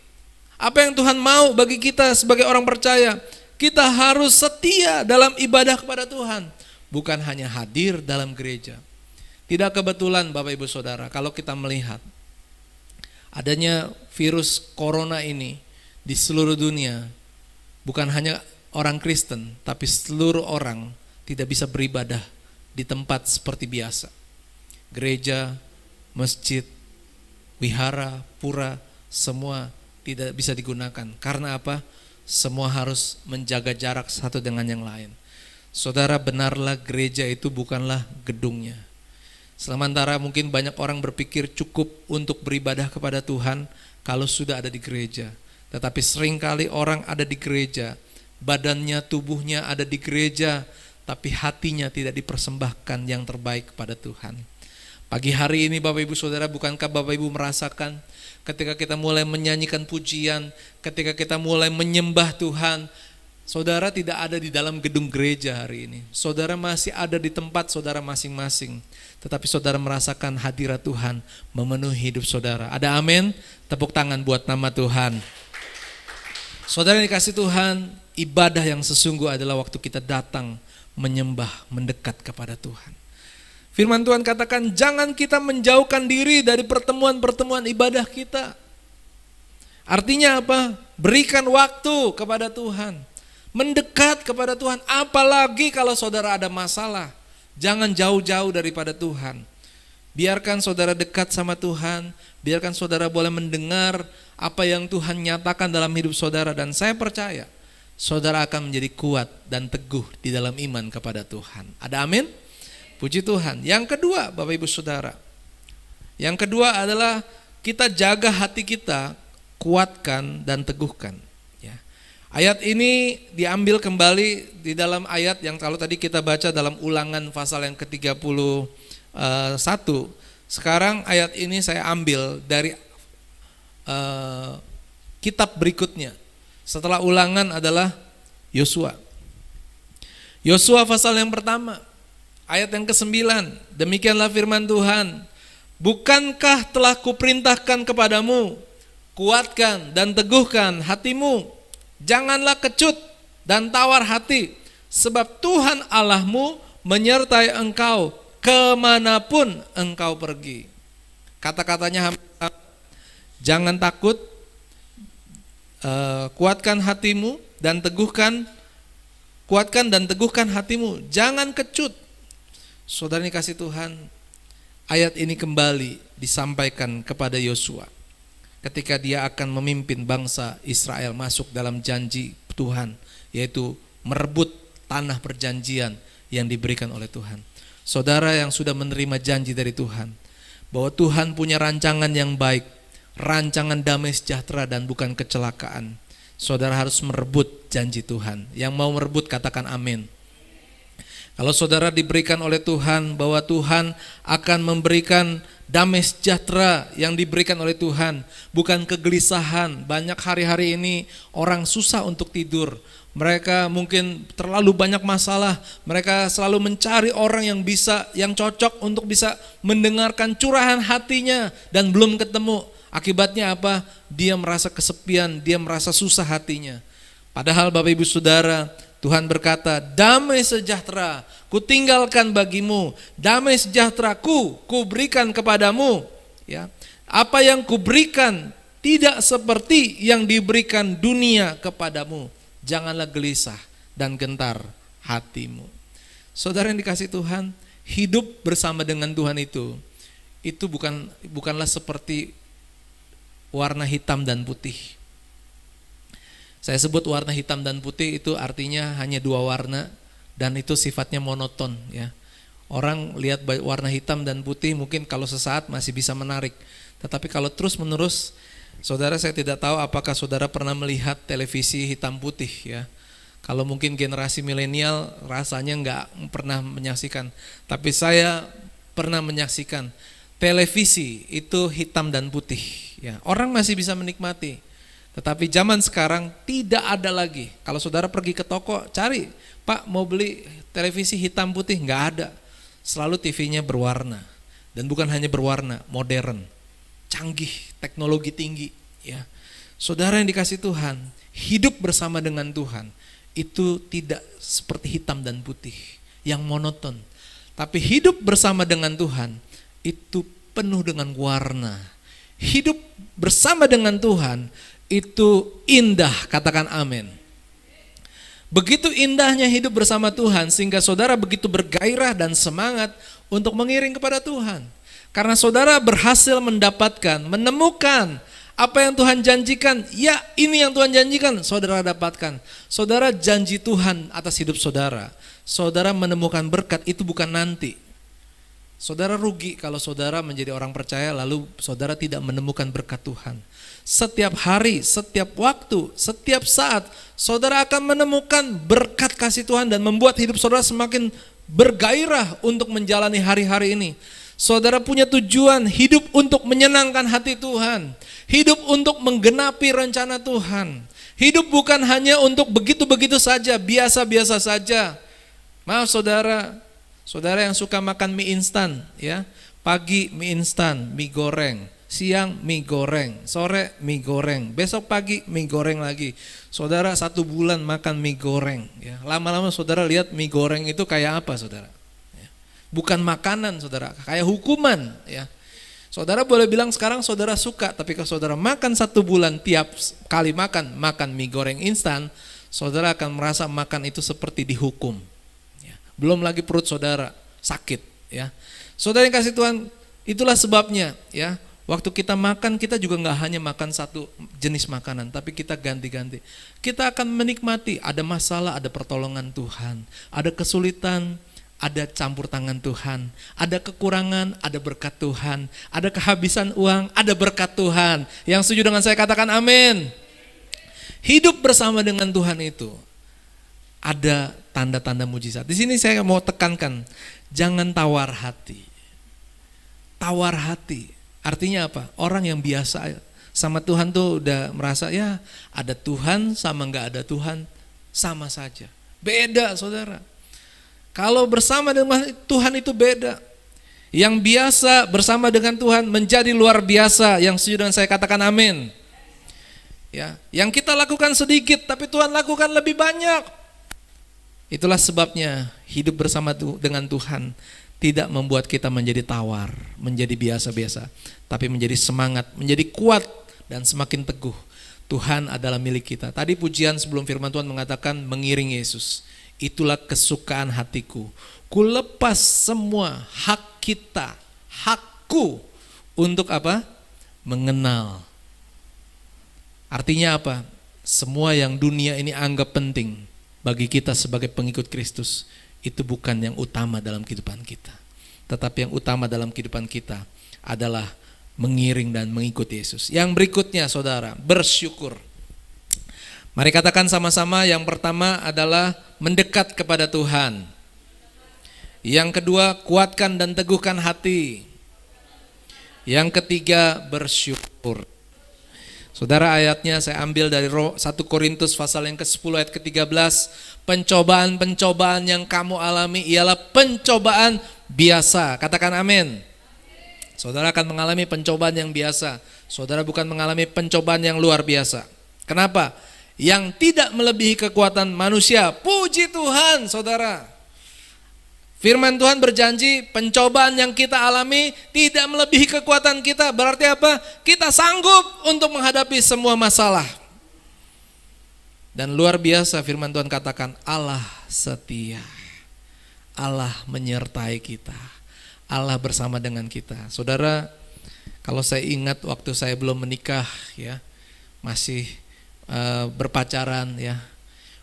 Apa yang Tuhan mau bagi kita sebagai orang percaya? Kita harus setia dalam ibadah kepada Tuhan, bukan hanya hadir dalam gereja. Tidak kebetulan Bapak Ibu Saudara, kalau kita melihat adanya virus corona ini di seluruh dunia, bukan hanya orang Kristen, tapi seluruh orang tidak bisa beribadah di tempat seperti biasa. Gereja, masjid, wihara, pura, semua tidak bisa digunakan. Karena apa? Semua harus menjaga jarak satu dengan yang lain. Saudara, benarlah gereja itu bukanlah gedungnya. Sementara mungkin banyak orang berpikir cukup untuk beribadah kepada Tuhan kalau sudah ada di gereja. Tetapi seringkali orang ada di gereja, badannya, tubuhnya ada di gereja, tapi hatinya tidak dipersembahkan yang terbaik kepada Tuhan. Pagi hari ini Bapak Ibu Saudara, bukankah Bapak Ibu merasakan ketika kita mulai menyanyikan pujian, ketika kita mulai menyembah Tuhan, saudara tidak ada di dalam gedung gereja hari ini. Saudara masih ada di tempat saudara masing-masing. Tetapi saudara merasakan hadirat Tuhan memenuhi hidup saudara. Ada amin? Tepuk tangan buat nama Tuhan. Saudara yang dikasih Tuhan, ibadah yang sesungguh adalah waktu kita datang menyembah, mendekat kepada Tuhan. Firman Tuhan katakan, jangan kita menjauhkan diri dari pertemuan-pertemuan ibadah kita. Artinya apa? Berikan waktu kepada Tuhan, mendekat kepada Tuhan. Apalagi kalau saudara ada masalah, jangan jauh-jauh daripada Tuhan. Biarkan saudara dekat sama Tuhan, biarkan saudara boleh mendengar apa yang Tuhan nyatakan dalam hidup saudara. Dan saya percaya, saudara akan menjadi kuat dan teguh di dalam iman kepada Tuhan. Ada amin? Puji Tuhan. Yang kedua Bapak Ibu Saudara, yang kedua adalah kita jaga hati kita, kuatkan dan teguhkan. Ya. Ayat ini diambil kembali di dalam ayat yang kalau tadi kita baca dalam Ulangan pasal yang ke-31. Sekarang ayat ini saya ambil dari kitab berikutnya, Setelah Ulangan adalah Yosua. Yosua pasal yang pertama, ayat yang ke-9. Demikianlah firman Tuhan. Bukankah telah kuperintahkan kepadamu, kuatkan dan teguhkan hatimu, janganlah kecut dan tawar hati, sebab Tuhan Allahmu menyertai engkau kemanapun engkau pergi. Kata-katanya hampir sama. Jangan takut, kuatkan hatimu dan teguhkan hatimu, jangan kecut. Saudara ini kasih Tuhan, ayat ini kembali disampaikan kepada Yosua ketika dia akan memimpin bangsa Israel masuk dalam janji Tuhan, yaitu merebut tanah perjanjian yang diberikan oleh Tuhan. Saudara yang sudah menerima janji dari Tuhan, bahwa Tuhan punya rancangan yang baik, rancangan damai sejahtera dan bukan kecelakaan. Saudara harus merebut janji Tuhan. Yang mau merebut katakan amin. Kalau saudara diberikan oleh Tuhan bahwa Tuhan akan memberikan damai sejahtera yang diberikan oleh Tuhan, bukan kegelisahan. Banyak hari-hari ini orang susah untuk tidur. Mereka mungkin terlalu banyak masalah. Mereka selalu mencari orang yang cocok untuk bisa mendengarkan curahan hatinya dan belum ketemu. Akibatnya apa? Dia merasa kesepian, dia merasa susah hatinya. Padahal Bapak Ibu Saudara, Tuhan berkata, damai sejahtera ku tinggalkan bagimu, damai sejahtera ku berikan kepadamu. Ya, apa yang ku berikan tidak seperti yang diberikan dunia kepadamu. Janganlah gelisah dan gentar hatimu. Saudara yang dikasih Tuhan, hidup bersama dengan Tuhan itu bukanlah seperti warna hitam dan putih. Saya sebut warna hitam dan putih itu artinya hanya dua warna dan itu sifatnya monoton ya. Orang lihat warna hitam dan putih mungkin kalau sesaat masih bisa menarik. Tetapi kalau terus menerus, saudara, saya tidak tahu apakah saudara pernah melihat televisi hitam putih ya. Kalau mungkin generasi milenial rasanya nggak pernah menyaksikan. Tapi saya pernah menyaksikan televisi itu hitam dan putih ya. Orang masih bisa menikmati. Tetapi zaman sekarang tidak ada lagi. Kalau saudara pergi ke toko cari, Pak mau beli televisi hitam putih, nggak ada. Selalu TV-nya berwarna. Dan bukan hanya berwarna, modern, canggih, teknologi tinggi ya. Saudara yang dikasih Tuhan, hidup bersama dengan Tuhan itu tidak seperti hitam dan putih yang monoton. Tapi hidup bersama dengan Tuhan itu penuh dengan warna. Hidup bersama dengan Tuhan itu indah, katakan amin. Begitu indahnya hidup bersama Tuhan sehingga saudara begitu bergairah dan semangat untuk mengiring kepada Tuhan. Karena saudara berhasil menemukan apa yang Tuhan janjikan. Ya, ini yang Tuhan janjikan, saudara dapatkan. Saudara, janji Tuhan atas hidup saudara. Saudara menemukan berkat itu bukan nanti. Saudara rugi kalau saudara menjadi orang percaya lalu saudara tidak menemukan berkat Tuhan. Setiap hari, setiap waktu, setiap saat saudara akan menemukan berkat kasih Tuhan dan membuat hidup saudara semakin bergairah untuk menjalani hari-hari ini. Saudara punya tujuan hidup untuk menyenangkan hati Tuhan, hidup untuk menggenapi rencana Tuhan. Hidup bukan hanya untuk begitu-begitu saja, biasa-biasa saja. Maaf saudara yang suka makan mie instan ya, pagi mie instan, mie goreng, siang mie goreng, sore mie goreng, besok pagi mie goreng lagi. Saudara 1 bulan makan mie goreng ya. Lama-lama saudara lihat mie goreng itu kayak apa saudara ya. Bukan makanan saudara, kayak hukuman ya. Saudara boleh bilang sekarang saudara suka, tapi kalau saudara makan 1 bulan tiap kali makan mie goreng instan, saudara akan merasa makan itu seperti dihukum. Belum lagi perut saudara sakit ya. Saudara yang kasih Tuhan, itulah sebabnya ya. Waktu kita makan, kita juga nggak hanya makan satu jenis makanan, tapi kita ganti-ganti. Kita akan menikmati, ada masalah, ada pertolongan Tuhan, ada kesulitan, ada campur tangan Tuhan, ada kekurangan, ada berkat Tuhan, ada kehabisan uang, ada berkat Tuhan. Yang setuju dengan saya katakan amin. Hidup bersama dengan Tuhan itu ada tanda-tanda mujizat. Di sini saya mau tekankan, jangan tawar hati. Tawar hati artinya apa? Orang yang biasa Sama Tuhan tuh udah merasa ya ada Tuhan sama nggak ada Tuhan sama saja. Beda saudara. Kalau bersama dengan Tuhan itu beda. Yang biasa bersama dengan Tuhan menjadi luar biasa. Yang setuju dengan saya katakan amin. Ya, yang kita lakukan sedikit tapi Tuhan lakukan lebih banyak. Itulah sebabnya hidup bersama dengan Tuhan tidak membuat kita menjadi tawar, menjadi biasa-biasa, tapi menjadi semangat, menjadi kuat dan semakin teguh. Tuhan adalah milik kita. Tadi pujian sebelum firman Tuhan mengatakan mengiring Yesus. Itulah kesukaan hatiku. Ku lepas semua hak kita, hakku untuk apa? Mengenal. Artinya apa? Semua yang dunia ini anggap penting bagi kita sebagai pengikut Kristus itu bukan yang utama dalam kehidupan kita. Tetapi yang utama dalam kehidupan kita adalah mengiring dan mengikut Yesus. Yang berikutnya saudara, bersyukur. Mari katakan sama-sama, yang pertama adalah mendekat kepada Tuhan. Yang kedua, kuatkan dan teguhkan hati. Yang ketiga, bersyukur. Saudara, ayatnya saya ambil dari 1 Korintus pasal yang ke-10 ayat ke-13. Pencobaan-pencobaan yang kamu alami ialah pencobaan biasa. Katakan amin. Saudara akan mengalami pencobaan yang biasa. Saudara bukan mengalami pencobaan yang luar biasa. Kenapa? Yang tidak melebihi kekuatan manusia. Puji Tuhan saudara. Firman Tuhan berjanji pencobaan yang kita alami tidak melebihi kekuatan kita. Berarti apa? Kita sanggup untuk menghadapi semua masalah. Dan luar biasa firman Tuhan katakan Allah setia. Allah menyertai kita. Allah bersama dengan kita. Saudara, kalau saya ingat waktu saya belum menikah ya, masih berpacaran ya.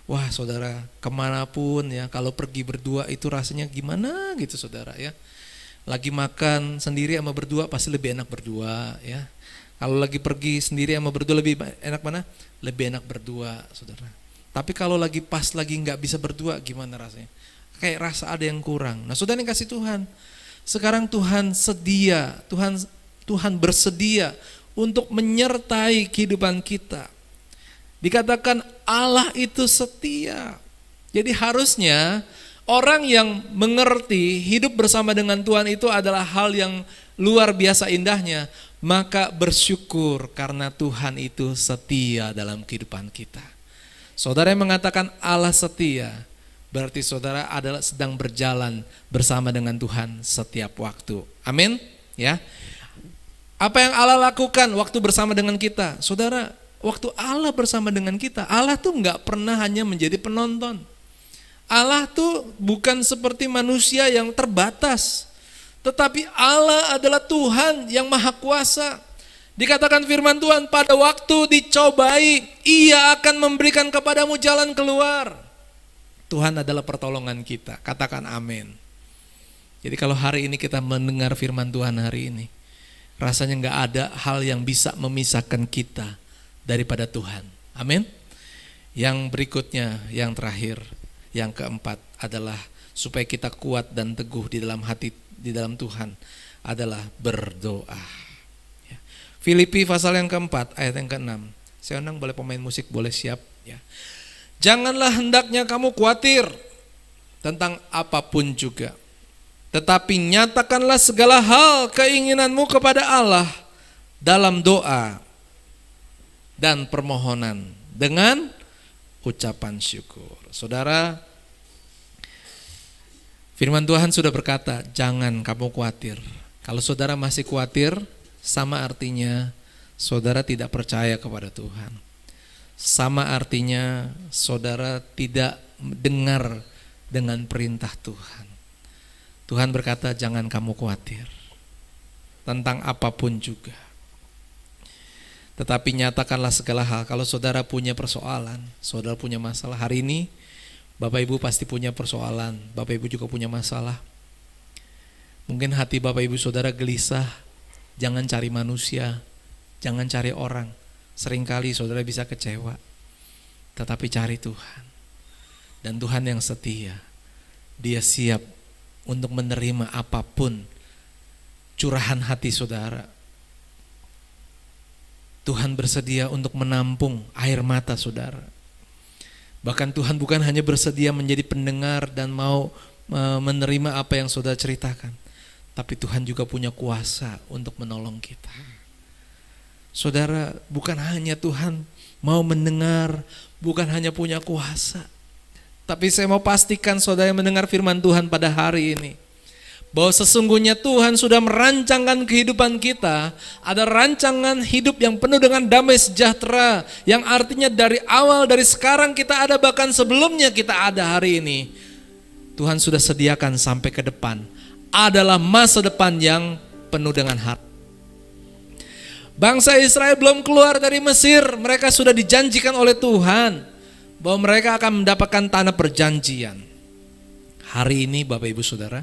Wah saudara, kemanapun ya, kalau pergi berdua itu rasanya gimana gitu saudara ya. Lagi makan sendiri sama berdua pasti lebih enak berdua ya. Kalau lagi pergi sendiri sama berdua lebih enak mana? Lebih enak berdua saudara. Tapi kalau lagi pas lagi nggak bisa berdua gimana rasanya? Kayak rasa ada yang kurang. Nah saudara yang kasih Tuhan, sekarang Tuhan sedia, Tuhan bersedia untuk menyertai kehidupan kita. Dikatakan Allah itu setia. Jadi harusnya orang yang mengerti hidup bersama dengan Tuhan itu adalah hal yang luar biasa indahnya. Maka bersyukur karena Tuhan itu setia dalam kehidupan kita. Saudara yang mengatakan Allah setia, berarti saudara adalah sedang berjalan bersama dengan Tuhan setiap waktu. Amin. Ya. Apa yang Allah lakukan waktu bersama dengan kita? Saudara, waktu Allah bersama dengan kita, Allah tuh nggak pernah hanya menjadi penonton. Allah tuh bukan seperti manusia yang terbatas, tetapi Allah adalah Tuhan yang maha kuasa. Dikatakan firman Tuhan, pada waktu dicobai, Ia akan memberikan kepadamu jalan keluar. Tuhan adalah pertolongan kita, katakan amin. Jadi kalau hari ini kita mendengar firman Tuhan hari ini, rasanya nggak ada hal yang bisa memisahkan kita daripada Tuhan. Amin. Yang berikutnya, yang terakhir, yang keempat adalah supaya kita kuat dan teguh di dalam hati, di dalam Tuhan adalah berdoa. Ya. Filipi pasal yang keempat ayat yang ke-6. Saya undang boleh pemain musik boleh siap ya. Janganlah hendaknya kamu khawatir tentang apapun juga, tetapi nyatakanlah segala hal keinginanmu kepada Allah dalam doa dan permohonan dengan ucapan syukur. Saudara, firman Tuhan sudah berkata, jangan kamu khawatir. Kalau saudara masih khawatir, sama artinya saudara tidak percaya kepada Tuhan. Sama artinya saudara tidak dengar dengan perintah Tuhan. Tuhan berkata, jangan kamu khawatir tentang apapun juga. Tetapi nyatakanlah segala hal. Kalau saudara punya persoalan, saudara punya masalah. Hari ini Bapak Ibu pasti punya persoalan, Bapak Ibu juga punya masalah. Mungkin hati Bapak Ibu saudara gelisah. Jangan cari manusia, jangan cari orang. Seringkali saudara bisa kecewa. Tetapi cari Tuhan. Dan Tuhan yang setia, Dia siap untuk menerima apapun curahan hati saudara. Tuhan bersedia untuk menampung air mata saudara. Bahkan Tuhan bukan hanya bersedia menjadi pendengar dan mau menerima apa yang saudara ceritakan, tapi Tuhan juga punya kuasa untuk menolong kita. Saudara, bukan hanya Tuhan mau mendengar, bukan hanya punya kuasa, tapi saya mau pastikan saudara yang mendengar firman Tuhan pada hari ini, bahwa sesungguhnya Tuhan sudah merancangkan kehidupan kita. Ada rancangan hidup yang penuh dengan damai sejahtera, yang artinya dari awal, dari sekarang kita ada, bahkan sebelumnya kita ada hari ini, Tuhan sudah sediakan sampai ke depan. Adalah masa depan yang penuh dengan harta. Bangsa Israel belum keluar dari Mesir, mereka sudah dijanjikan oleh Tuhan bahwa mereka akan mendapatkan tanah perjanjian. Hari ini Bapak Ibu Saudara,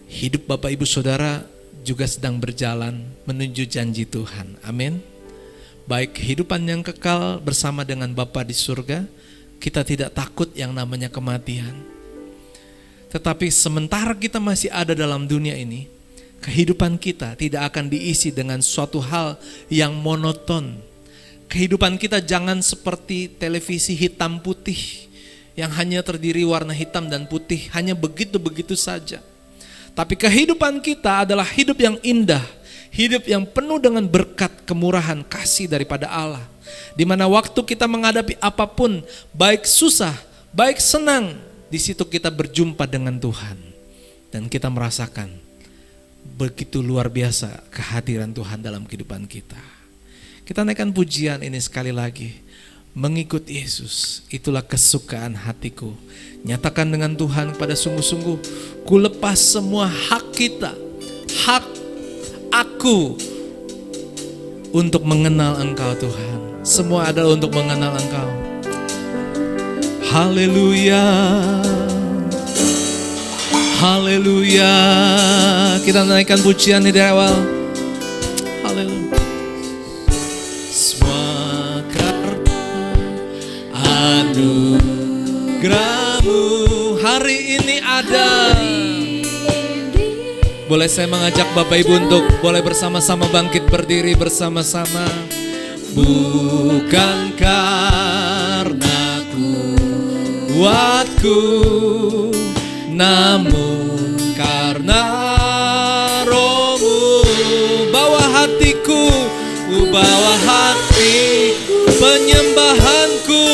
hidup Bapak Ibu Saudara juga sedang berjalan menuju janji Tuhan. Amin. Baik kehidupan yang kekal bersama dengan Bapa di surga, kita tidak takut yang namanya kematian. Tetapi sementara kita masih ada dalam dunia ini, kehidupan kita tidak akan diisi dengan suatu hal yang monoton. Kehidupan kita jangan seperti televisi hitam putih yang hanya terdiri warna hitam dan putih, hanya begitu-begitu saja. Tapi kehidupan kita adalah hidup yang indah, hidup yang penuh dengan berkat, kemurahan, kasih daripada Allah. Di mana waktu kita menghadapi apapun, baik susah, baik senang, di situ kita berjumpa dengan Tuhan. Dan kita merasakan begitu luar biasa kehadiran Tuhan dalam kehidupan kita. Kita naikkan pujian ini sekali lagi. Mengikut Yesus, itulah kesukaan hatiku. Nyatakan dengan Tuhan pada sungguh-sungguh, ku lepas semua hak kita, hak aku untuk mengenal Engkau Tuhan. Semua adalah untuk mengenal Engkau. Haleluya, haleluya. Kita naikkan pujian dari awal. Haleluya. Anugerahmu hari ini ada. Boleh saya mengajak Bapak Ibu untuk boleh bersama-sama bangkit berdiri bersama-sama. Bukan karena kuatku, namun karena Roh-Mu. Bawa hatiku, bawa hati penyembahanku.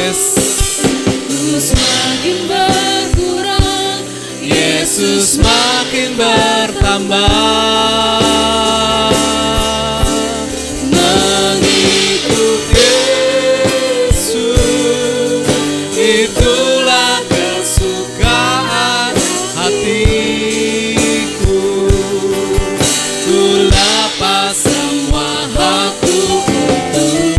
Yesus makin berkurang, Yesus makin bertambah. Mengikut Yesus, itulah kesukaan hatiku. Ku lepas semua hakku untuk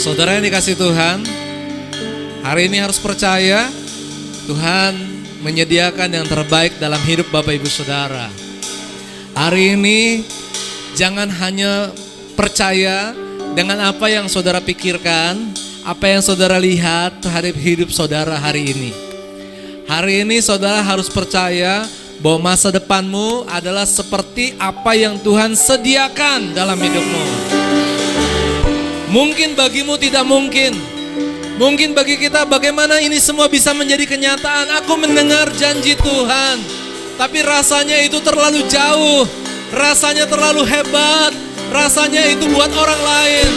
Saudara yang dikasih Tuhan, hari ini harus percaya Tuhan menyediakan yang terbaik dalam hidup Bapak Ibu Saudara. Hari ini jangan hanya percaya dengan apa yang saudara pikirkan, apa yang saudara lihat terhadap hidup saudara hari ini. Hari ini saudara harus percaya bahwa masa depanmu adalah seperti apa yang Tuhan sediakan dalam hidupmu. Mungkin bagimu tidak mungkin. Mungkin bagi kita bagaimana ini semua bisa menjadi kenyataan. Aku mendengar janji Tuhan, tapi rasanya itu terlalu jauh. Rasanya terlalu hebat. Rasanya itu buat orang lain.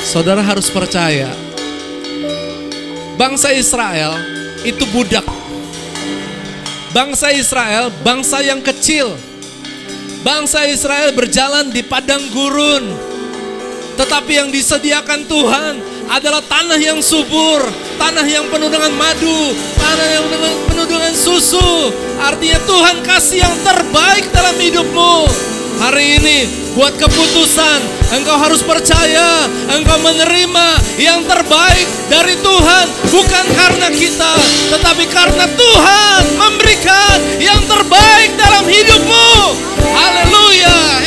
Saudara harus percaya, bangsa Israel itu budak. Bangsa Israel, bangsa yang kecil. Bangsa Israel berjalan di padang gurun, tetapi yang disediakan Tuhan adalah tanah yang subur, tanah yang penuh dengan madu, tanah yang penuh dengan susu. Artinya Tuhan kasih yang terbaik dalam hidupmu. Hari ini buat keputusan, engkau harus percaya, engkau menerima yang terbaik dari Tuhan. Bukan karena kita, tetapi karena Tuhan memberikan yang terbaik dalam hidupmu. Haleluya.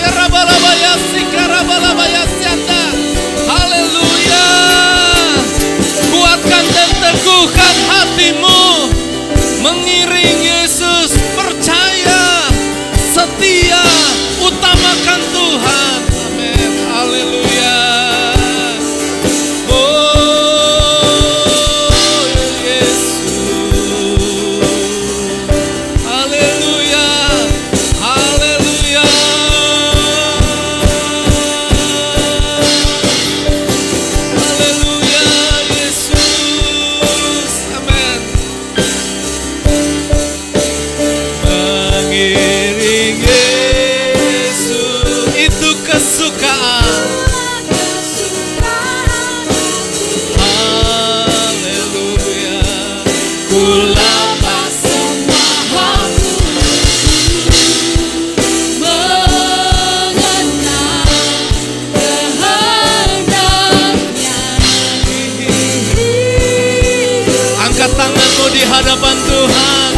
Haleluya. Kuatkan dan teguhkan hatimu, mengiring Yesus, percaya, setia, utamakan Tuhan. Amin. Haleluya. Oh Yesus. Haleluya. Haleluya. Haleluya Yesus. Amin. Mengiring Yesus itu kesukaan. Haleluya. Ku lepas semua hambku, mengenal kehendaknya. Angkat tanganmu di hadapan Tuhan.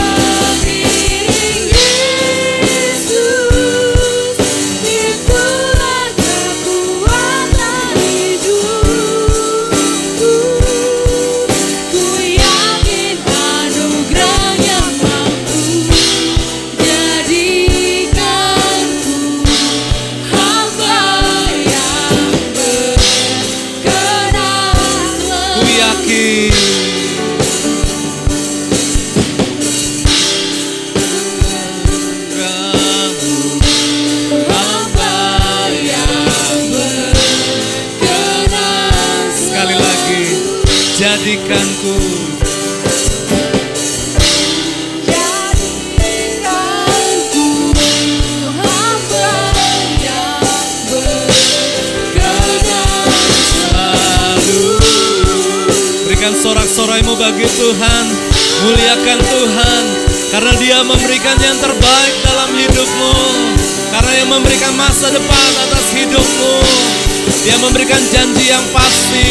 Jadikanku hamba yang berkenan selalu. Berikan sorak-soraimu bagi Tuhan, muliakan Tuhan, karena Dia memberikan yang terbaik dalam hidupmu, karena Dia memberikan masa depan atas hidupmu, Dia memberikan janji yang pasti.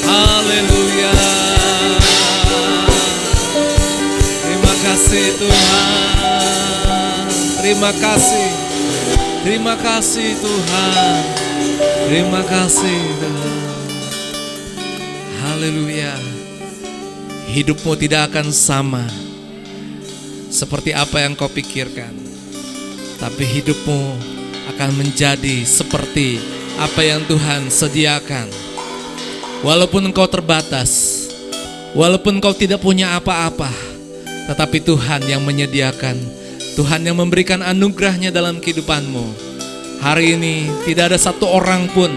Haleluya. Terima kasih Tuhan. Terima kasih. Terima kasih Tuhan. Terima kasih Tuhan. Haleluya. Hidupmu tidak akan sama seperti apa yang kau pikirkan, tapi hidupmu akan menjadi seperti apa yang Tuhan sediakan. Walaupun engkau terbatas, walaupun engkau tidak punya apa-apa, tetapi Tuhan yang menyediakan, Tuhan yang memberikan anugerahnya dalam kehidupanmu. Hari ini tidak ada satu orang pun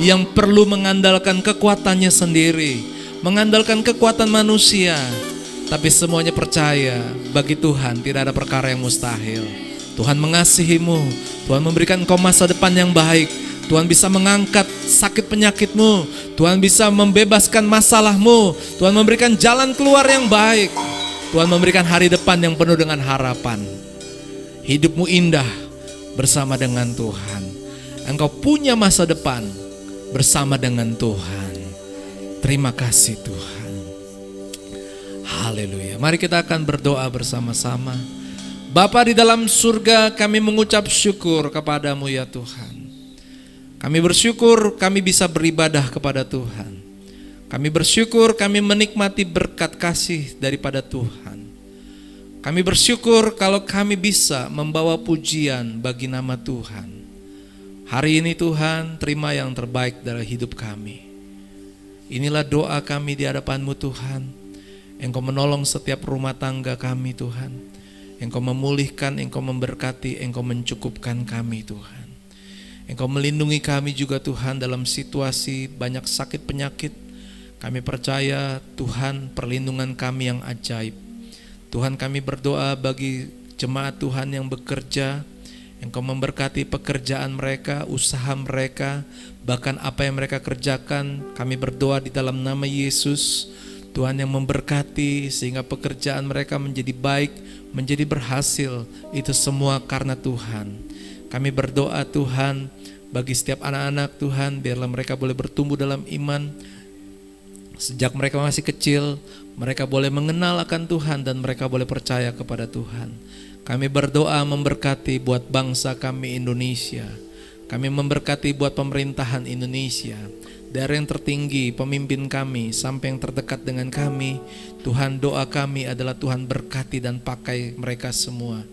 yang perlu mengandalkan kekuatannya sendiri, mengandalkan kekuatan manusia, tapi semuanya percaya bagi Tuhan tidak ada perkara yang mustahil. Tuhan mengasihimu, Tuhan memberikan engkau masa depan yang baik. Tuhan bisa mengangkat sakit penyakitmu, Tuhan bisa membebaskan masalahmu, Tuhan memberikan jalan keluar yang baik, Tuhan memberikan hari depan yang penuh dengan harapan. Hidupmu indah bersama dengan Tuhan. Engkau punya masa depan bersama dengan Tuhan. Terima kasih Tuhan. Haleluya. Mari kita akan berdoa bersama-sama. Bapa di dalam surga, kami mengucap syukur kepadamu ya Tuhan. Kami bersyukur kami bisa beribadah kepada Tuhan. Kami bersyukur kami menikmati berkat kasih daripada Tuhan. Kami bersyukur kalau kami bisa membawa pujian bagi nama Tuhan. Hari ini Tuhan, terima yang terbaik dari hidup kami. Inilah doa kami di hadapan-Mu Tuhan. Engkau menolong setiap rumah tangga kami Tuhan. Engkau memulihkan, Engkau memberkati, Engkau mencukupkan kami Tuhan. Engkau melindungi kami juga Tuhan dalam situasi banyak sakit penyakit. Kami percaya Tuhan perlindungan kami yang ajaib. Tuhan kami berdoa bagi jemaat Tuhan yang bekerja. Engkau memberkati pekerjaan mereka, usaha mereka, bahkan apa yang mereka kerjakan. Kami berdoa di dalam nama Yesus, Tuhan yang memberkati sehingga pekerjaan mereka menjadi baik, menjadi berhasil. Itu semua karena Tuhan. Kami berdoa Tuhan bagi setiap anak-anak Tuhan, biarlah mereka boleh bertumbuh dalam iman. Sejak mereka masih kecil, mereka boleh mengenal akan Tuhan dan mereka boleh percaya kepada Tuhan. Kami berdoa memberkati buat bangsa kami Indonesia. Kami memberkati buat pemerintahan Indonesia. Dari yang tertinggi, pemimpin kami, sampai yang terdekat dengan kami. Tuhan, doa kami adalah Tuhan berkati dan pakai mereka semua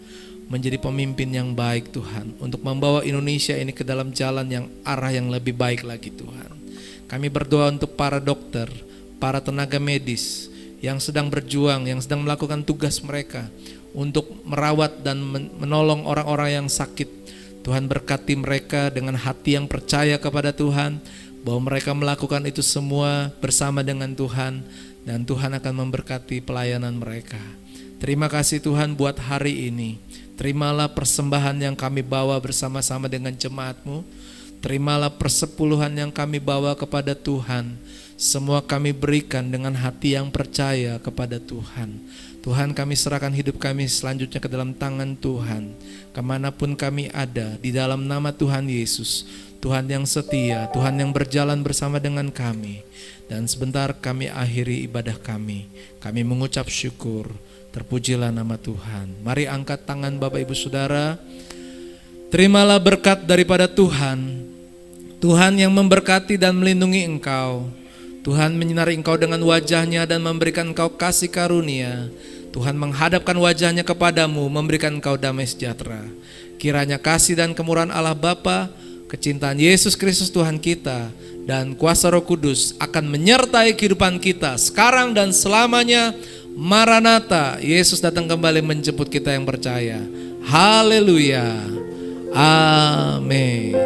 menjadi pemimpin yang baik Tuhan, untuk membawa Indonesia ini ke dalam jalan yang arah yang lebih baik lagi Tuhan. Kami berdoa untuk para dokter, para tenaga medis yang sedang berjuang, yang sedang melakukan tugas mereka untuk merawat dan menolong orang-orang yang sakit. Tuhan berkati mereka dengan hati yang percaya kepada Tuhan, bahwa mereka melakukan itu semua bersama dengan Tuhan, dan Tuhan akan memberkati pelayanan mereka. Terima kasih Tuhan buat hari ini. Terimalah persembahan yang kami bawa bersama-sama dengan jemaat-Mu. Terimalah persepuluhan yang kami bawa kepada Tuhan. Semua kami berikan dengan hati yang percaya kepada Tuhan. Tuhan, kami serahkan hidup kami selanjutnya ke dalam tangan Tuhan. Kemanapun kami ada, di dalam nama Tuhan Yesus, Tuhan yang setia, Tuhan yang berjalan bersama dengan kami. Dan sebentar kami akhiri ibadah kami. Kami mengucap syukur. Terpujilah nama Tuhan. Mari angkat tangan Bapak Ibu Saudara. Terimalah berkat daripada Tuhan. Tuhan yang memberkati dan melindungi engkau. Tuhan menyinari engkau dengan wajahnya dan memberikan engkau kasih karunia. Tuhan menghadapkan wajahnya kepadamu, memberikan engkau damai sejahtera. Kiranya kasih dan kemurahan Allah Bapa, kecintaan Yesus Kristus Tuhan kita, dan kuasa Roh Kudus akan menyertai kehidupan kita sekarang dan selamanya. Maranatha, Yesus datang kembali menjemput kita yang percaya. Haleluya. Amin.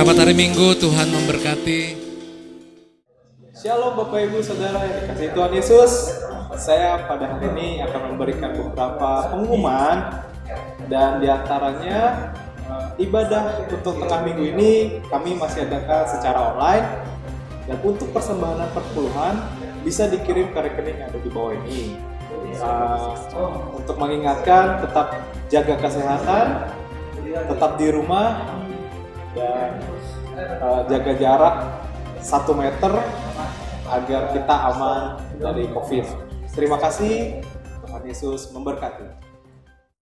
Selamat hari Minggu, Tuhan memberkati. Shalom Bapak Ibu Saudara yang dikasihi Tuhan Yesus. Saya pada hari ini akan memberikan beberapa pengumuman, dan diantaranya ibadah untuk tengah minggu ini kami masih adakan secara online, dan untuk persembahan perpuluhan bisa dikirim ke rekening yang ada di bawah ini. Untuk mengingatkan, tetap jaga kesehatan, tetap di rumah, dan jaga jarak 1 meter agar kita aman dari COVID. Terima kasih, Tuhan Yesus memberkati.